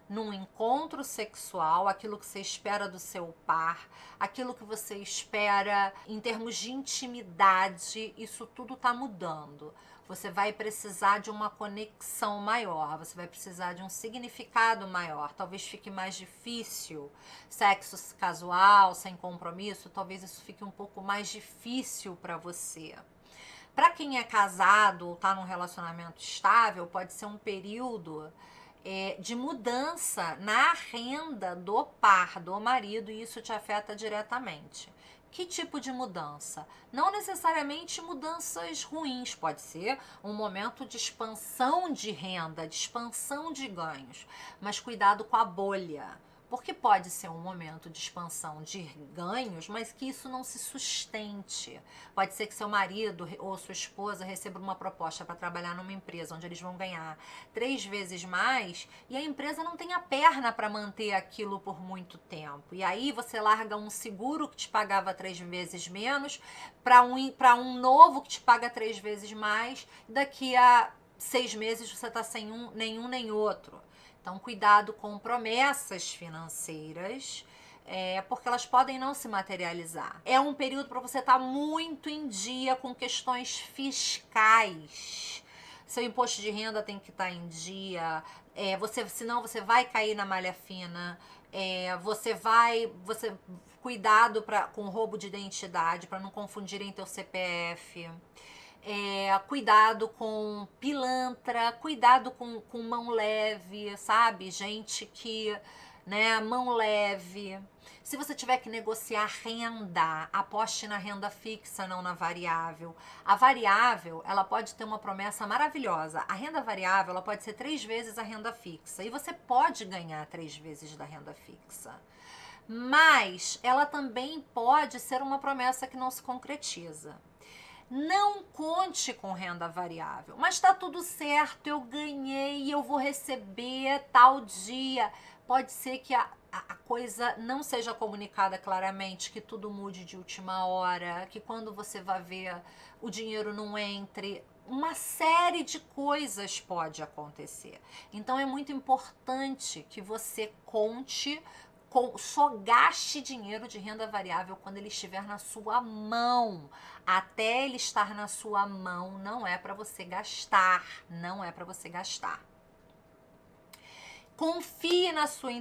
num encontro sexual, aquilo que você espera do seu par, aquilo que você espera em termos de intimidade, isso tudo está mudando. Você vai precisar de uma conexão maior, você vai precisar de um significado maior. Talvez fique mais difícil, sexo casual, sem compromisso, talvez isso fique um pouco mais difícil para você. Para quem é casado ou está num relacionamento estável, pode ser um período de mudança na renda do par, do marido, e isso te afeta diretamente. Que tipo de mudança? Não necessariamente mudanças ruins, pode ser um momento de expansão de renda, de expansão de ganhos, mas cuidado com a bolha. Porque pode ser um momento de expansão de ganhos, mas que isso não se sustente. Pode ser que seu marido ou sua esposa receba uma proposta para trabalhar numa empresa onde eles vão ganhar 3 vezes mais e a empresa não tem a perna para manter aquilo por muito tempo. E aí você larga um seguro que te pagava 3 vezes menos para um novo que te paga 3 vezes mais. Daqui a 6 meses você está sem nenhum nem outro. Então, cuidado com promessas financeiras, porque elas podem não se materializar. É um período para você estar muito em dia com questões fiscais. Seu imposto de renda tem que estar em dia, senão você vai cair na malha fina. Cuidado com roubo de identidade, para não confundirem teu CPF. Cuidado com pilantra, cuidado com mão leve, sabe? Gente que, né, mão leve. Se você tiver que negociar renda, aposte na renda fixa, não na variável. A variável, ela pode ter uma promessa maravilhosa. A renda variável, ela pode ser 3 vezes a renda fixa. E você pode ganhar 3 vezes da renda fixa. Mas ela também pode ser uma promessa que não se concretiza. Não conte com renda variável. Mas está tudo certo, eu ganhei, eu vou receber tal dia. Pode ser que a coisa não seja comunicada claramente, que tudo mude de última hora, que quando você vai ver o dinheiro não entre. Uma série de coisas pode acontecer. Então é muito importante que você conte só gaste dinheiro de renda variável quando ele estiver na sua mão. Até ele estar na sua mão, não é para você gastar. Não é para você gastar. Confie na sua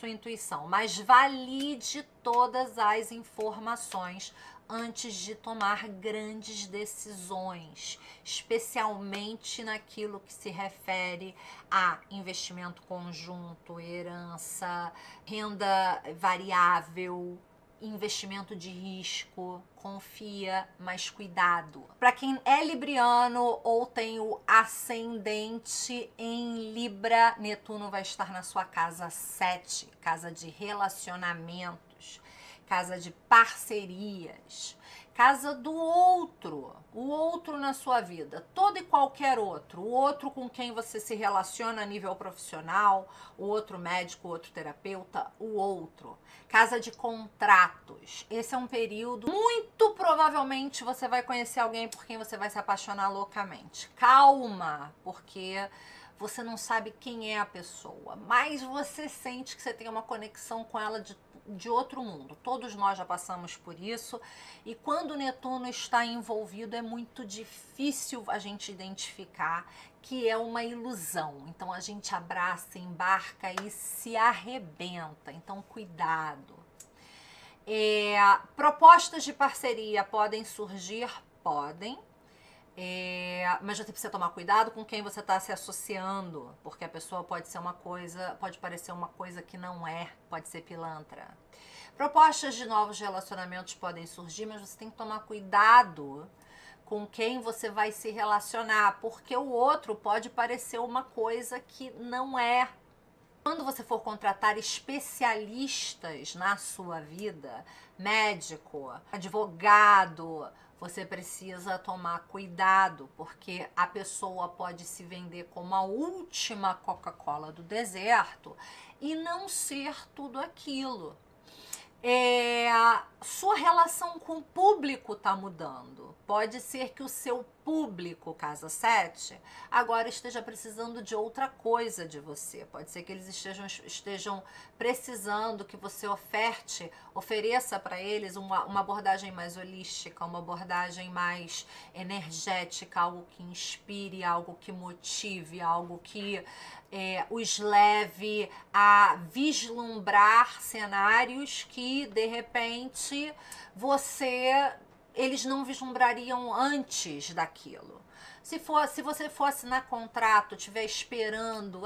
intuição, mas valide todas as informações antes de tomar grandes decisões, especialmente naquilo que se refere a investimento conjunto, herança, renda variável, investimento de risco. Confia, mas cuidado. Para quem é libriano ou tem o ascendente em Libra, Netuno vai estar na sua casa 7, casa de relacionamentos, casa de parcerias, casa do outro, o outro na sua vida, todo e qualquer outro, o outro com quem você se relaciona a nível profissional, o outro médico, o outro terapeuta, o outro. Casa de contratos, esse é um período, muito provavelmente você vai conhecer alguém por quem você vai se apaixonar loucamente. Calma, porque você não sabe quem é a pessoa, mas você sente que você tem uma conexão com ela de outro mundo. Todos nós já passamos por isso, e quando o Netuno está envolvido é muito difícil a gente identificar que é uma ilusão. Então a gente abraça, embarca e se arrebenta. Então cuidado. Propostas de parceria podem surgir? Podem. Mas você precisa tomar cuidado com quem você está se associando, porque a pessoa pode ser uma coisa, pode parecer uma coisa que não é, pode ser pilantra. Propostas de novos relacionamentos podem surgir, mas você tem que tomar cuidado com quem você vai se relacionar, porque o outro pode parecer uma coisa que não é. Quando você for contratar especialistas na sua vida, médico, advogado, você precisa tomar cuidado, porque a pessoa pode se vender como a última Coca-Cola do deserto e não ser tudo aquilo. Sua relação com o público está mudando. Pode ser que o seu público, casa 7, agora esteja precisando de outra coisa de você. Pode ser que eles estejam precisando que você ofereça para eles uma abordagem mais holística, uma abordagem mais energética, algo que inspire, algo que motive, algo que os leve a vislumbrar cenários que, de repente, eles não vislumbrariam antes daquilo. Se você for assinar contrato, estiver esperando,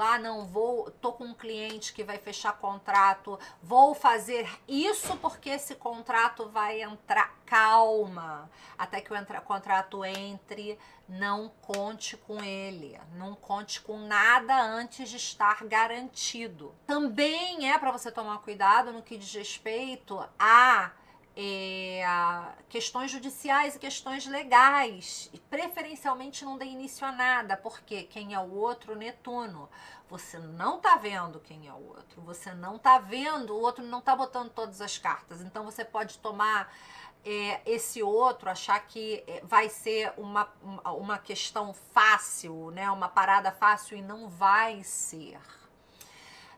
tô com um cliente que vai fechar contrato, vou fazer isso porque esse contrato vai entrar. Calma, até que o contrato entre, não conte com ele, não conte com nada antes de estar garantido. Também é para você tomar cuidado no que diz respeito a questões judiciais e questões legais, e preferencialmente não dê início a nada, porque quem é o outro? Netuno. Você não tá vendo quem é o outro, você não tá vendo, o outro não tá botando todas as cartas, então você pode tomar esse outro, achar que vai ser uma questão fácil, né? Uma parada fácil, e não vai ser.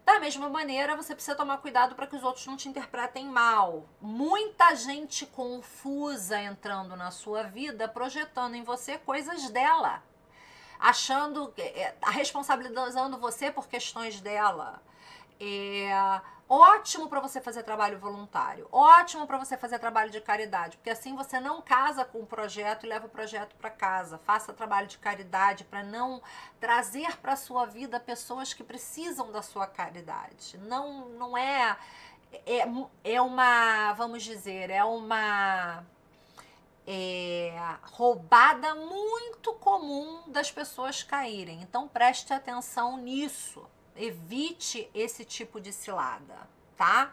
Da mesma maneira, você precisa tomar cuidado para que os outros não te interpretem mal. Muita gente confusa entrando na sua vida, projetando em você coisas dela, achando, responsabilizando você por questões dela. Ótimo para você fazer trabalho voluntário, ótimo para você fazer trabalho de caridade, porque assim você não casa com o projeto e leva o projeto para casa. Faça trabalho de caridade para não trazer para a sua vida pessoas que precisam da sua caridade. Não é uma, vamos dizer, uma roubada muito comum das pessoas caírem. Então preste atenção nisso. Evite esse tipo de cilada, tá?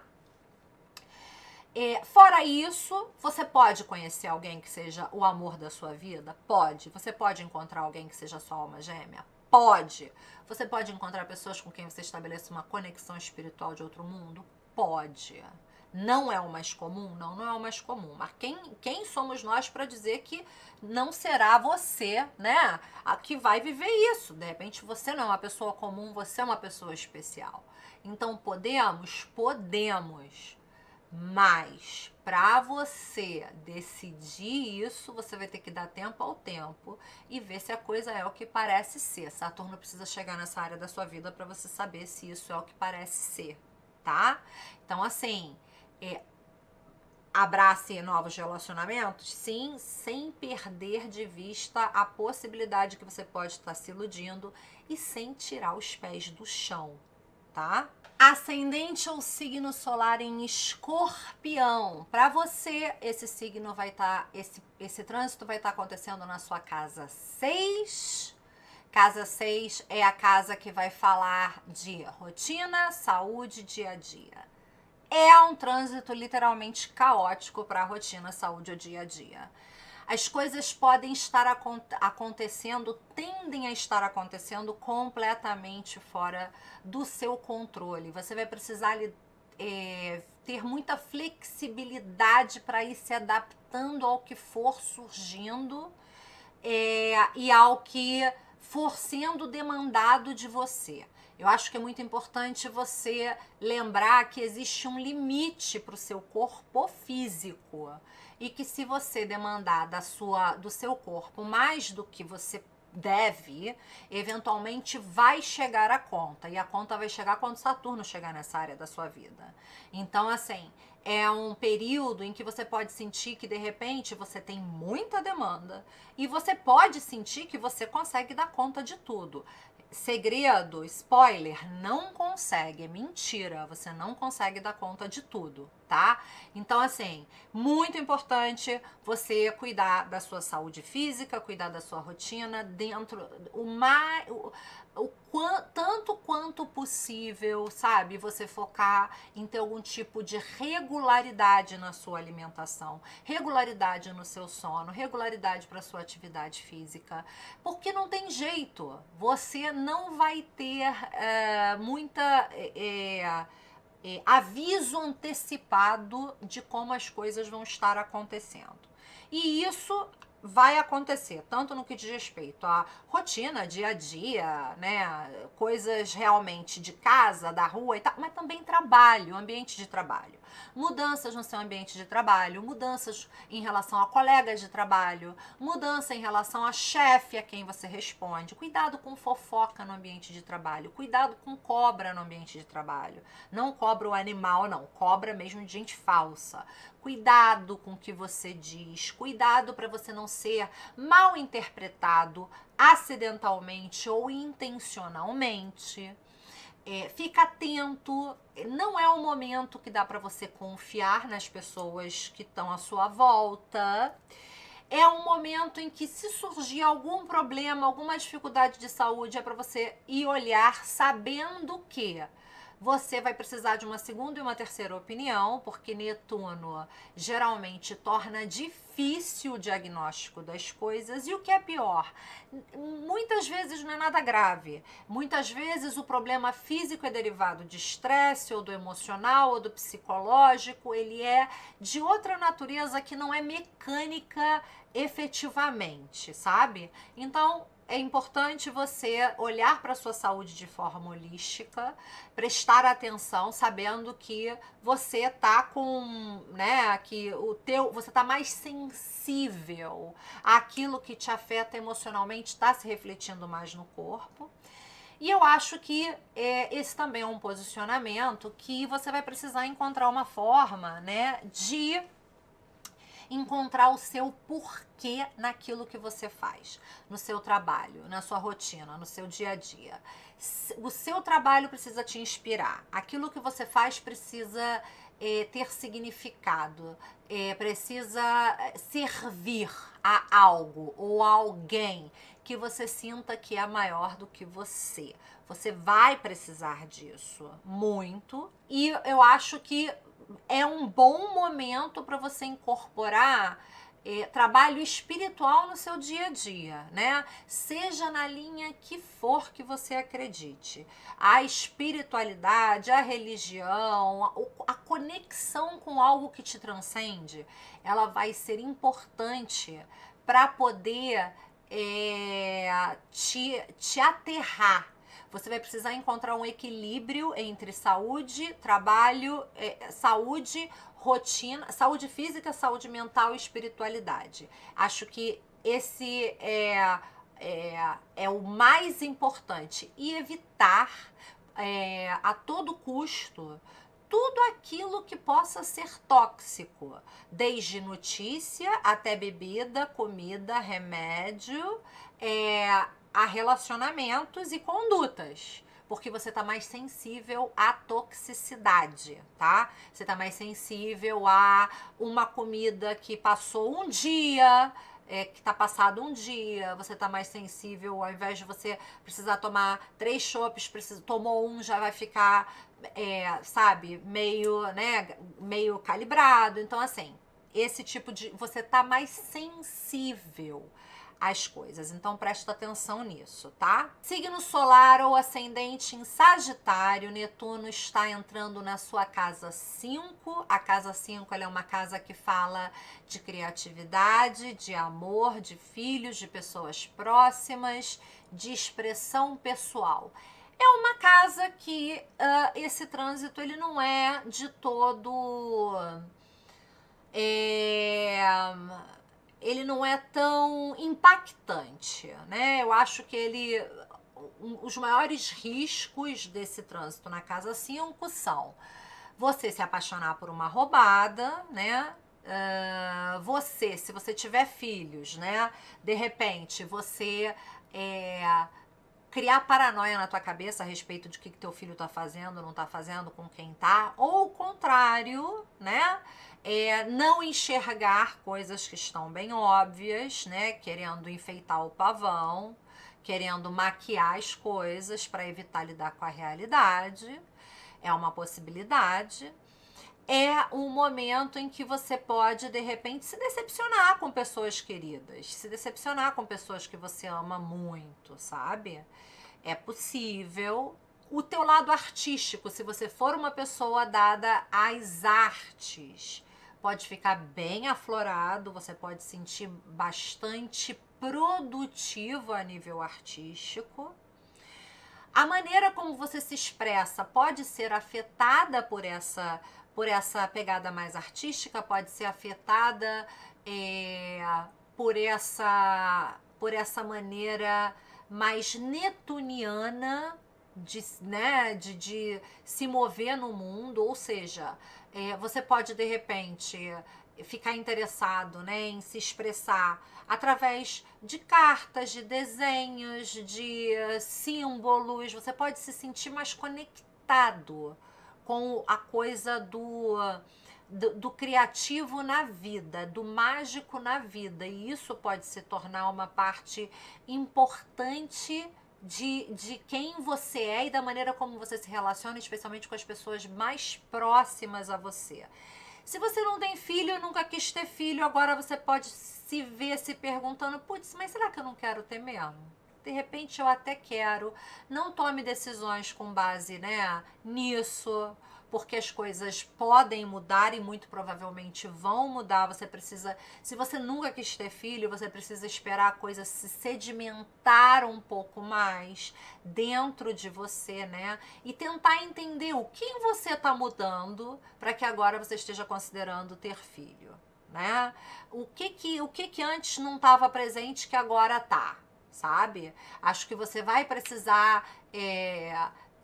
Fora isso, você pode conhecer alguém que seja o amor da sua vida? Pode. Você pode encontrar alguém que seja sua alma gêmea? Pode. Você pode encontrar pessoas com quem você estabeleça uma conexão espiritual de outro mundo? Pode. Não é o mais comum? Não é o mais comum. Mas quem somos nós para dizer que não será você, né, a que vai viver isso? De repente você não é uma pessoa comum, você é uma pessoa especial. Então podemos, mas para você decidir isso, você vai ter que dar tempo ao tempo e ver se a coisa é o que parece ser. Saturno precisa chegar nessa área da sua vida para você saber se isso é o que parece ser, tá? Então assim, abrace novos relacionamentos? Sim, sem perder de vista a possibilidade que você pode estar se iludindo e sem tirar os pés do chão, tá? Ascendente ou signo solar em Escorpião. Para você, esse signo vai estar, esse trânsito vai estar acontecendo na sua casa 6. Casa 6 é a casa que vai falar de rotina, saúde, dia a dia. É um trânsito literalmente caótico para a rotina, saúde, o dia a dia. As coisas podem estar acontecendo, tendem a estar acontecendo completamente fora do seu controle. Você vai precisar ter muita flexibilidade para ir se adaptando ao que for surgindo e ao que for sendo demandado de você. Eu acho que é muito importante você lembrar que existe um limite para o seu corpo físico e que se você demandar do seu corpo mais do que você deve, eventualmente vai chegar a conta. E a conta vai chegar quando Saturno chegar nessa área da sua vida. Então, assim, é um período em que você pode sentir que, de repente, você tem muita demanda e você pode sentir que você consegue dar conta de tudo. Segredo, spoiler, não consegue, é mentira, você não consegue dar conta de tudo, tá? Então, assim, muito importante você cuidar da sua saúde física, cuidar da sua rotina dentro tanto quanto possível, sabe? Você focar em ter algum tipo de regularidade na sua alimentação, regularidade no seu sono, regularidade para sua atividade física, porque não tem jeito, você não vai ter aviso antecipado de como as coisas vão estar acontecendo. E isso vai acontecer, tanto no que diz respeito à rotina, dia a dia, né, coisas realmente de casa, da rua e tal, mas também trabalho, ambiente de trabalho. Mudanças no seu ambiente de trabalho, mudanças em relação a colegas de trabalho, mudança em relação a chefe a quem você responde. Cuidado com fofoca no ambiente de trabalho, cuidado com cobra no ambiente de trabalho. Não cobra o animal, não, cobra mesmo de gente falsa. Cuidado com o que você diz, cuidado para você não ser mal interpretado acidentalmente ou intencionalmente. Fica atento, não é o momento que dá para você confiar nas pessoas que estão à sua volta. É um momento em que, se surgir algum problema, alguma dificuldade de saúde, é para você ir olhar sabendo que você vai precisar de uma segunda e uma terceira opinião, porque Netuno geralmente torna difícil o diagnóstico das coisas. E o que é pior, muitas vezes não é nada grave. Muitas vezes o problema físico é derivado de estresse, ou do emocional, ou do psicológico. Ele é de outra natureza que não é mecânica efetivamente, sabe? Então, é importante você olhar para a sua saúde de forma holística, prestar atenção, sabendo que você tá com, né, que você tá mais sensível àquilo que te afeta emocionalmente, está se refletindo mais no corpo. E eu acho que esse também é um posicionamento que você vai precisar encontrar uma forma, né, de encontrar o seu porquê naquilo que você faz, no seu trabalho, na sua rotina, no seu dia a dia. O seu trabalho precisa te inspirar, aquilo que você faz precisa ter significado, precisa servir a algo ou a alguém que você sinta que é maior do que você. Você vai precisar disso muito, e eu acho que é um bom momento para você incorporar trabalho espiritual no seu dia a dia, né? Seja na linha que for que você acredite. A espiritualidade, a religião, a conexão com algo que te transcende, ela vai ser importante para poder te aterrar. Você vai precisar encontrar um equilíbrio entre saúde, trabalho, saúde, rotina, saúde física, saúde mental e espiritualidade. Acho que esse é o mais importante. E evitar a todo custo tudo aquilo que possa ser tóxico, desde notícia até bebida, comida, remédio, a relacionamentos e condutas, porque você tá mais sensível à toxicidade, tá? Você tá mais sensível a uma comida que passou um dia, que tá passado um dia, você tá mais sensível, ao invés de você precisar tomar 3 chopes, tomou um, já vai ficar, sabe, meio, né, meio calibrado. Então, assim, esse tipo de... você tá mais sensível as coisas, então presta atenção nisso, tá? Signo solar ou ascendente em Sagitário, Netuno está entrando na sua casa 5. A casa 5 ela é uma casa que fala de criatividade, de amor, de filhos, de pessoas próximas, de expressão pessoal. É uma casa que esse trânsito ele não é de todo... ele não é tão impactante, né? Eu acho que os maiores riscos desse trânsito na casa 5 são você se apaixonar por uma roubada, né? Se você tiver filhos, né? De repente, você criar paranoia na tua cabeça a respeito de o que teu filho tá fazendo, não tá fazendo, com quem tá, ou o contrário, né? Não enxergar coisas que estão bem óbvias, né? Querendo enfeitar o pavão, querendo maquiar as coisas para evitar lidar com a realidade. É uma possibilidade. É um momento em que você pode, de repente, se decepcionar com pessoas queridas, se decepcionar com pessoas que você ama muito, sabe? É possível. O teu lado artístico, se você for uma pessoa dada às artes, pode ficar bem aflorado, você pode sentir bastante produtivo a nível artístico. A maneira como você se expressa pode ser afetada por essa pegada mais artística, pode ser afetada por essa maneira mais netuniana de se mover no mundo, ou seja, você pode de repente ficar interessado, né, em se expressar através de cartas, de desenhos, de símbolos. Você pode se sentir mais conectado com a coisa do criativo na vida, do mágico na vida. E isso pode se tornar uma parte importante de quem você é e da maneira como você se relaciona, especialmente com as pessoas mais próximas a você. Se você não tem filho, nunca quis ter filho, agora você pode se ver se perguntando, putz, mas será que eu não quero ter mesmo? De repente eu até quero. Não tome decisões com base, né, nisso, porque as coisas podem mudar e muito provavelmente vão mudar. Você precisa, se você nunca quis ter filho, você precisa esperar a coisa se sedimentar um pouco mais dentro de você, né? E tentar entender o que em você está mudando para que agora você esteja considerando ter filho, né? O que antes não estava presente que agora tá, sabe? Acho que você vai precisar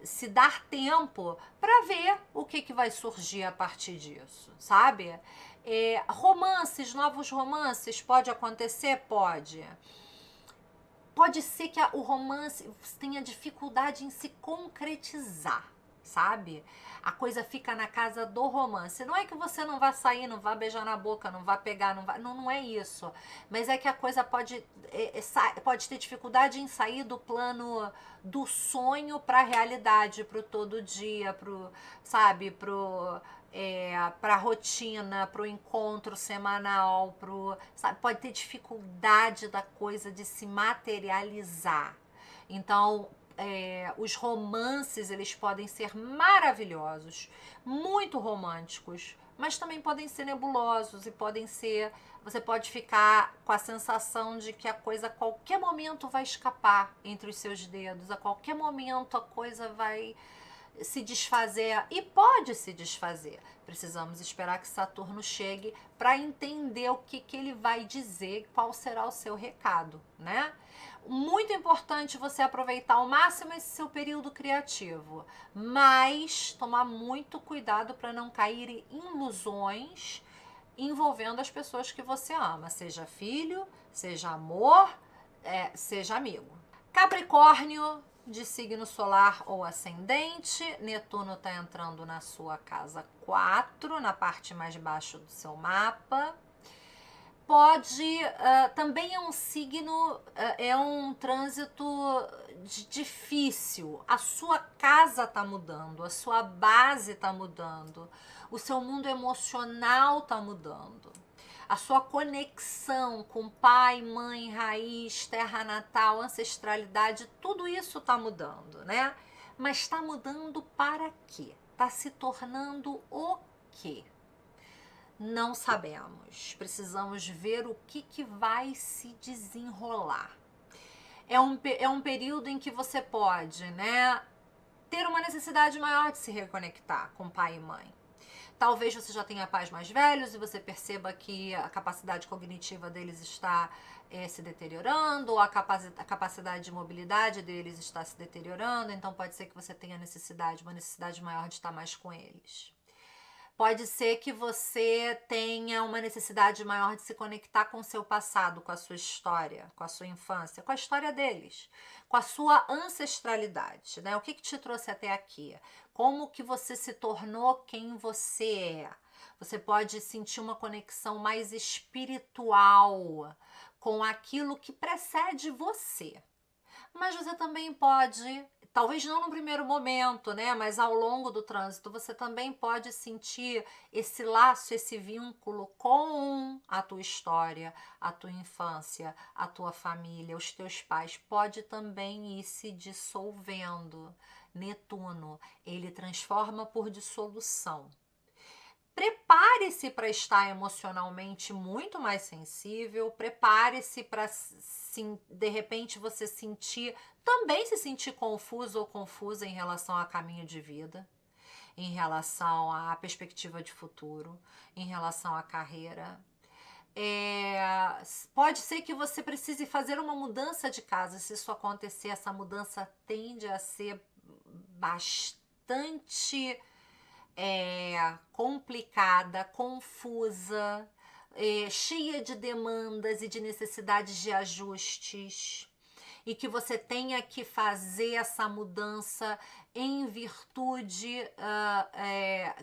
se dar tempo para ver o que vai surgir a partir disso, sabe? Romances, novos romances, pode acontecer? Pode. Pode ser que o romance tenha dificuldade em se concretizar, sabe? A coisa fica na casa do romance. Não é que você não vá sair, não vá beijar na boca, não vá pegar, não é isso. Mas é que a coisa pode ter dificuldade em sair do plano do sonho para a realidade, para o todo dia, para a rotina, para o encontro semanal, sabe, pode ter dificuldade da coisa de se materializar. Então, os romances, eles podem ser maravilhosos, muito românticos, mas também podem ser nebulosos e você pode ficar com a sensação de que a coisa a qualquer momento vai escapar entre os seus dedos, a qualquer momento a coisa vai se desfazer, e pode se desfazer. Precisamos esperar que Saturno chegue para entender o que ele vai dizer, qual será o seu recado, né? Muito importante você aproveitar ao máximo esse seu período criativo, mas tomar muito cuidado para não cair em ilusões envolvendo as pessoas que você ama, seja filho, seja amor, seja amigo. Capricórnio, de signo solar ou ascendente, Netuno está entrando na sua casa 4, na parte mais baixa do seu mapa. Também é um signo, é um trânsito difícil. A sua casa está mudando, a sua base está mudando, o seu mundo emocional está mudando. A sua conexão com pai, mãe, raiz, terra natal, ancestralidade, tudo isso está mudando, né? Mas está mudando para quê? Está se tornando o quê? Não sabemos. Precisamos ver o que vai se desenrolar. É um período em que você pode, né, ter uma necessidade maior de se reconectar com pai e mãe. Talvez você já tenha pais mais velhos e você perceba que a capacidade cognitiva deles está se deteriorando, ou a capacidade de mobilidade deles está se deteriorando, então pode ser que você tenha uma necessidade maior de estar mais com eles. Pode ser que você tenha uma necessidade maior de se conectar com o seu passado, com a sua história, com a sua infância, com a história deles, com a sua ancestralidade, né? O que te trouxe até aqui? Como que você se tornou quem você é? Você pode sentir uma conexão mais espiritual com aquilo que precede você. Mas você também pode, talvez não no primeiro momento, né? Mas ao longo do trânsito, você também pode sentir esse laço, esse vínculo com a tua história, a tua infância, a tua família, os teus pais. Pode também ir se dissolvendo. Netuno, ele transforma por dissolução. Prepare-se para estar emocionalmente muito mais sensível, prepare-se para, de repente, você também se sentir confuso ou confusa em relação a caminho de vida, em relação à perspectiva de futuro, em relação à carreira. Pode ser que você precise fazer uma mudança de casa. Se isso acontecer, essa mudança tende a ser bastante complicada, confusa, cheia de demandas e de necessidades de ajustes, e que você tenha que fazer essa mudança em virtude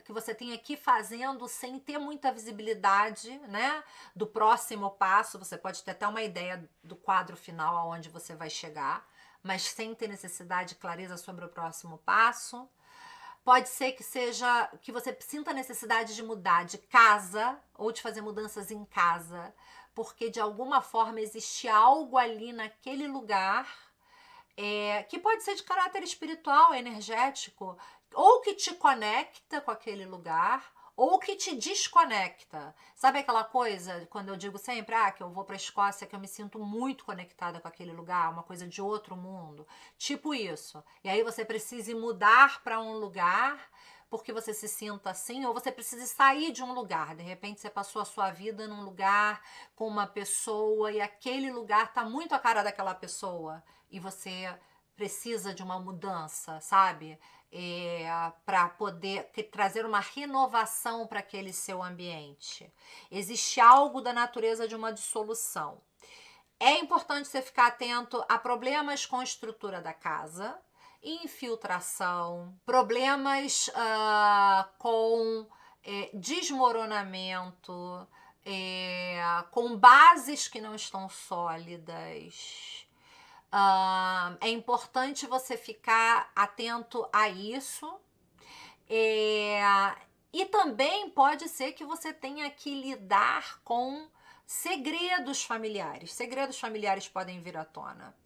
que você tenha que ir fazendo sem ter muita visibilidade, né, do próximo passo. Você pode ter até uma ideia do quadro final aonde você vai chegar, mas sem ter necessidade e clareza sobre o próximo passo. Pode ser que você sinta a necessidade de mudar de casa ou de fazer mudanças em casa, porque de alguma forma existe algo ali naquele lugar que pode ser de caráter espiritual, energético, ou que te conecta com aquele lugar, ou que te desconecta. Sabe aquela coisa, quando eu digo sempre, que eu vou para a Escócia, que eu me sinto muito conectada com aquele lugar, uma coisa de outro mundo? Tipo isso. E aí você precisa mudar para um lugar porque você se sinta assim, ou você precisa sair de um lugar. De repente você passou a sua vida num lugar com uma pessoa e aquele lugar tá muito a cara daquela pessoa e você precisa de uma mudança, sabe? Para poder trazer uma renovação para aquele seu ambiente. Existe algo da natureza de uma dissolução. É importante você ficar atento a problemas com a estrutura da casa, infiltração, problemas com desmoronamento, com bases que não estão sólidas. É importante você ficar atento a isso. E também pode ser que você tenha que lidar com segredos familiares. Segredos familiares podem vir à tona.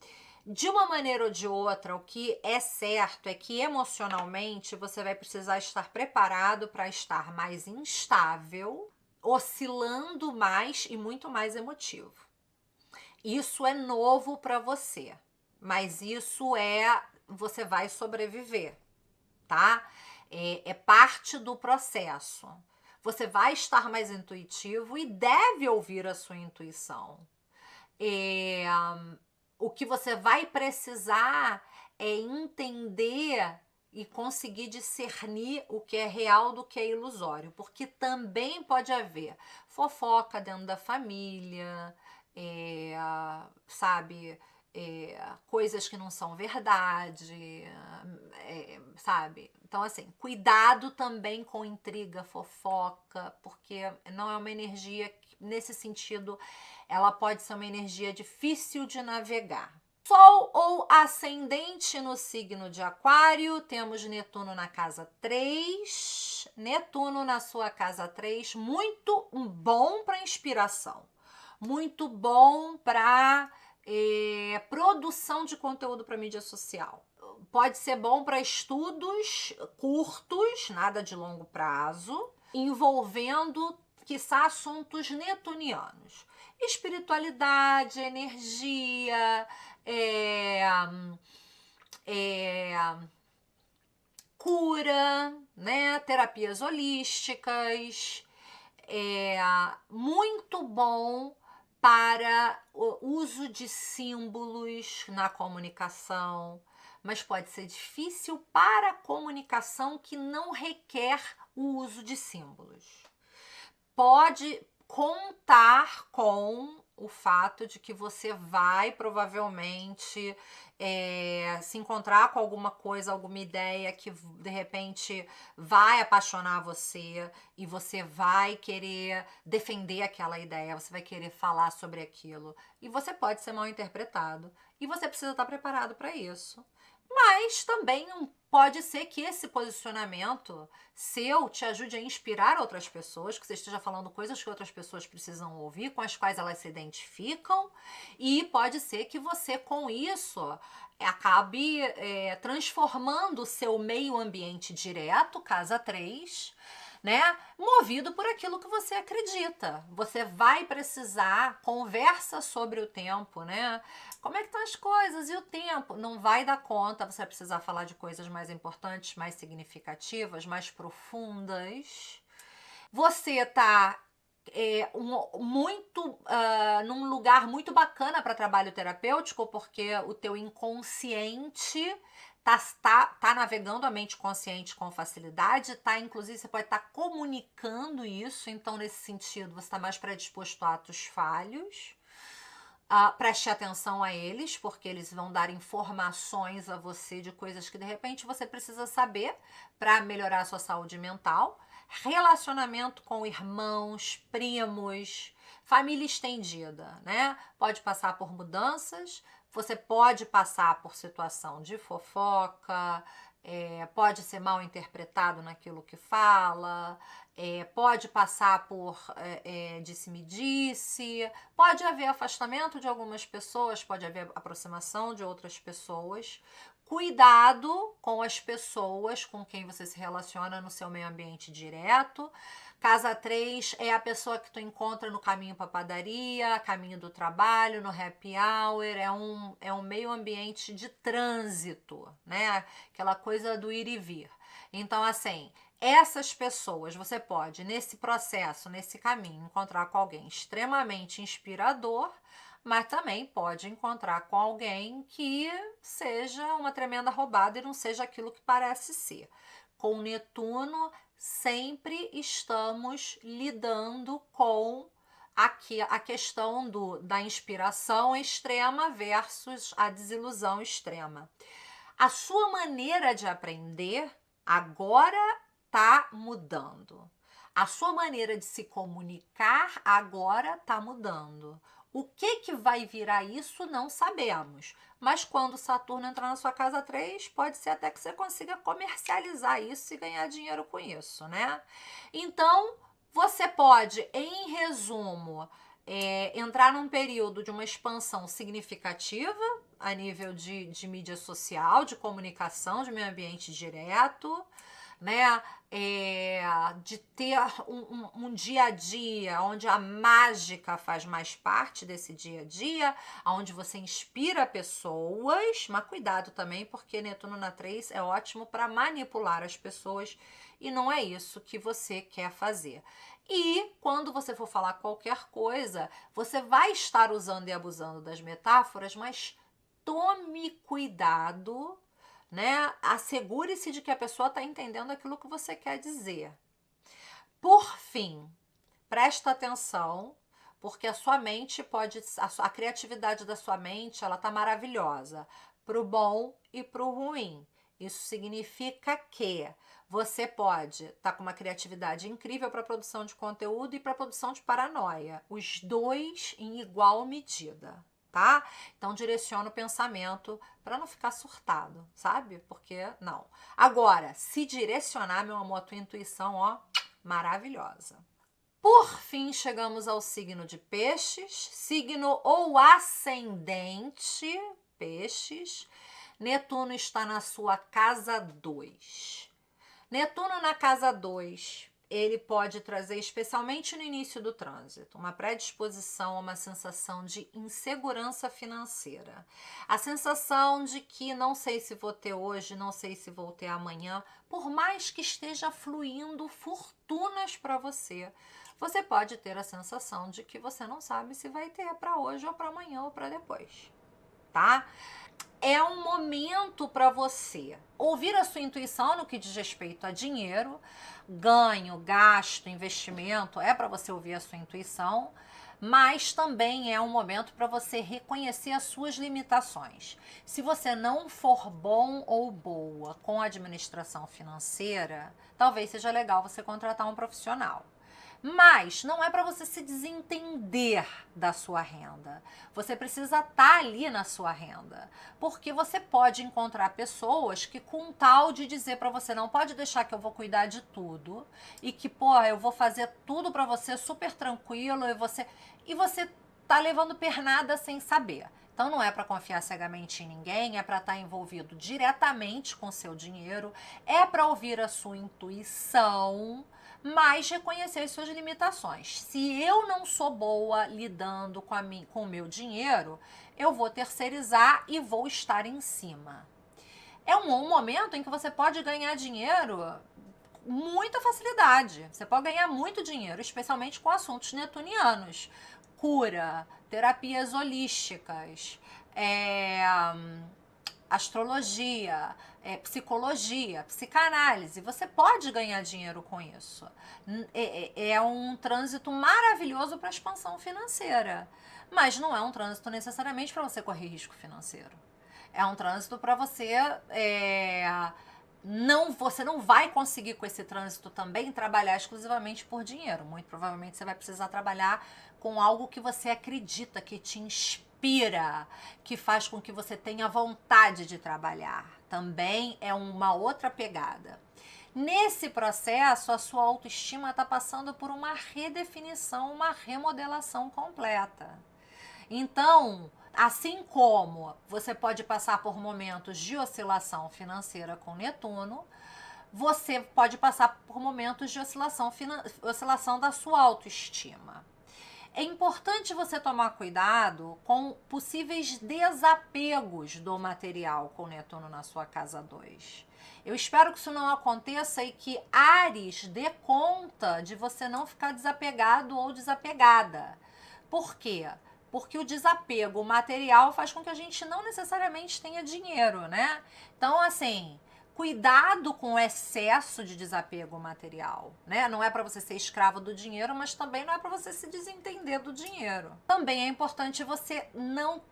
De uma maneira ou de outra, o que é certo é que emocionalmente você vai precisar estar preparado para estar mais instável, oscilando mais e muito mais emotivo. Isso é novo para você, mas você vai sobreviver, tá? É parte do processo. Você vai estar mais intuitivo e deve ouvir a sua intuição. O que você vai precisar é entender e conseguir discernir o que é real do que é ilusório, porque também pode haver fofoca dentro da família, sabe, coisas que não são verdade, sabe? Então, assim, cuidado também com intriga, fofoca, porque não é uma energia que, nesse sentido, ela pode ser uma energia difícil de navegar. Sol ou ascendente no signo de Aquário, temos Netuno na casa 3. Netuno na sua casa 3, muito bom para inspiração, muito bom para produção de conteúdo para mídia social. Pode ser bom para estudos curtos, nada de longo prazo, envolvendo, quiçá, assuntos netunianos. Espiritualidade, energia, cura, né? Terapias holísticas. Muito bom para o uso de símbolos na comunicação, mas pode ser difícil para a comunicação que não requer o uso de símbolos. Pode contar com o fato de que você vai provavelmente se encontrar com alguma coisa, alguma ideia que de repente vai apaixonar você e você vai querer defender aquela ideia, você vai querer falar sobre aquilo e você pode ser mal interpretado e você precisa estar preparado para isso. Mas também pode ser que esse posicionamento seu te ajude a inspirar outras pessoas, que você esteja falando coisas que outras pessoas precisam ouvir, com as quais elas se identificam, e pode ser que você, com isso, acabe transformando o seu meio ambiente direto, casa 3, né? Movido por aquilo que você acredita. Você vai precisar, conversa sobre o tempo, né? Como é que estão as coisas e o tempo? Não vai dar conta, você vai precisar falar de coisas mais importantes, mais significativas, mais profundas. Você tá num lugar muito bacana para trabalho terapêutico, porque o teu inconsciente tá navegando a mente consciente com facilidade, inclusive você pode estar comunicando isso, então nesse sentido você está mais predisposto a atos falhos. Preste atenção a eles, porque eles vão dar informações a você de coisas que de repente você precisa saber para melhorar a sua saúde mental. Relacionamento com irmãos, primos, família estendida, né? Pode passar por mudanças, você pode passar por situação de fofoca, pode ser mal interpretado naquilo que fala, pode passar por disse-me-disse, pode haver afastamento de algumas pessoas, pode haver aproximação de outras pessoas. Cuidado com as pessoas com quem você se relaciona no seu meio ambiente direto. Casa 3 é a pessoa que tu encontra no caminho para padaria, caminho do trabalho, no happy hour, é um meio ambiente de trânsito, né? Aquela coisa do ir e vir. Então, assim, essas pessoas, você pode, nesse processo, nesse caminho, encontrar com alguém extremamente inspirador, mas também pode encontrar com alguém que seja uma tremenda roubada e não seja aquilo que parece ser. Com Netuno, sempre estamos lidando com a questão da inspiração extrema versus a desilusão extrema. A sua maneira de aprender agora está mudando. A sua maneira de se comunicar agora está mudando. O que vai virar isso, não sabemos. Mas quando Saturno entrar na sua casa 3, pode ser até que você consiga comercializar isso e ganhar dinheiro com isso, né? Então, você pode, em resumo, entrar num período de uma expansão significativa a nível de mídia social, de comunicação, de meio ambiente direto, né? De ter um dia a dia onde a mágica faz mais parte desse dia a dia, onde você inspira pessoas, mas cuidado também, porque Netuno na 3 é ótimo para manipular as pessoas e não é isso que você quer fazer. E quando você for falar qualquer coisa, você vai estar usando e abusando das metáforas, mas tome cuidado, né? Assegure-se de que a pessoa está entendendo aquilo que você quer dizer. Por fim, presta atenção, porque a sua mente pode, a criatividade da sua mente, ela tá maravilhosa, pro bom e pro ruim. Isso significa que você pode estar com uma criatividade incrível para produção de conteúdo e para produção de paranoia, os dois em igual medida. Tá? Então direciona o pensamento para não ficar surtado, sabe? Porque não. Agora, se direcionar, meu amor, a tua intuição, ó, maravilhosa. Por fim, chegamos ao signo de Peixes, signo ou ascendente, Peixes. Netuno está na sua casa 2. Netuno na casa 2, ele pode trazer, especialmente no início do trânsito, uma predisposição a uma sensação de insegurança financeira. A sensação de que não sei se vou ter hoje, não sei se vou ter amanhã, por mais que esteja fluindo fortunas para você, você pode ter a sensação de que você não sabe se vai ter para hoje ou para amanhã ou para depois, tá? é um momento para você ouvir a sua intuição no que diz respeito a dinheiro, ganho, gasto, investimento, é para você ouvir a sua intuição, mas também é um momento para você reconhecer as suas limitações. Se você não for bom ou boa com a administração financeira, talvez seja legal você contratar um profissional. Mas não é para você se desentender da sua renda. Você precisa estar ali na sua renda. Porque você pode encontrar pessoas que, com tal de dizer para você, não pode deixar que eu vou cuidar de tudo, e que, pô, eu vou fazer tudo para você super tranquilo, e você tá levando pernada sem saber. Então não é para confiar cegamente em ninguém, é para estar envolvido diretamente com o seu dinheiro, é para ouvir a sua intuição, mas reconhecer as suas limitações. Se eu não sou boa lidando com o meu dinheiro, eu vou terceirizar e vou estar em cima. É um momento em que você pode ganhar dinheiro com muita facilidade. Você pode ganhar muito dinheiro, especialmente com assuntos netunianos. Cura, terapias holísticas, astrologia, psicologia, psicanálise. Você pode ganhar dinheiro com isso. É um trânsito maravilhoso para a expansão financeira, mas não é um trânsito necessariamente para você correr risco financeiro. É um trânsito para você... você não vai conseguir com esse trânsito também trabalhar exclusivamente por dinheiro. Muito provavelmente você vai precisar trabalhar com algo que você acredita, que te inspira, que faz com que você tenha vontade de trabalhar. Também é uma outra pegada. Nesse processo, a sua autoestima está passando por uma redefinição, uma remodelação completa. Então, assim como você pode passar por momentos de oscilação financeira com Netuno, você pode passar por momentos de oscilação da sua autoestima. É importante você tomar cuidado com possíveis desapegos do material com Netuno na sua casa 2. Eu espero que isso não aconteça e que Áries dê conta de você não ficar desapegado ou desapegada. Por quê? Porque o desapego material faz com que a gente não necessariamente tenha dinheiro, né? Então, assim, cuidado com o excesso de desapego material, né? Não é para você ser escravo do dinheiro, mas também não é para você se desentender do dinheiro. Também é importante você não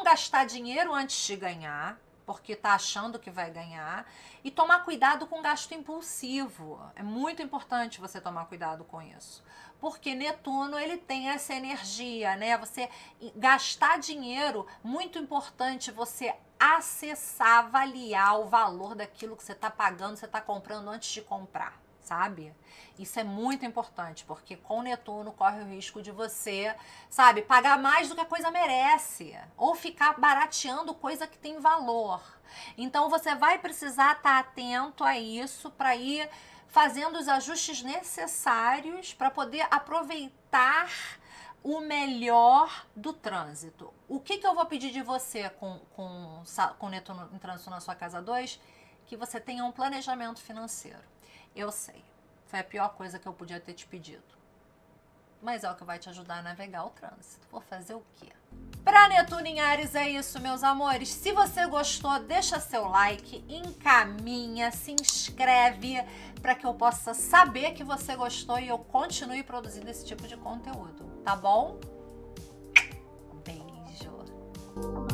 gastar dinheiro antes de ganhar, porque tá achando que vai ganhar, e tomar cuidado com gasto impulsivo. É muito importante você tomar cuidado com isso. Porque Netuno, ele tem essa energia, né? Você gastar dinheiro, muito importante você acessar, avaliar o valor daquilo que você está pagando, você está comprando antes de comprar, sabe? Isso é muito importante, porque com Netuno corre o risco de você, sabe, pagar mais do que a coisa merece, ou ficar barateando coisa que tem valor. Então você vai precisar estar atento a isso para ir fazendo os ajustes necessários para poder aproveitar o melhor do trânsito. O que eu vou pedir de você com Netuno em trânsito na sua casa 2? Que você tenha um planejamento financeiro. Eu sei, foi a pior coisa que eu podia ter te pedido. Mas é o que vai te ajudar a navegar o trânsito. Vou fazer o quê? Para Netuno em Áries é isso, meus amores. Se você gostou, deixa seu like, encaminha, se inscreve para que eu possa saber que você gostou e eu continue produzindo esse tipo de conteúdo, tá bom? Beijo!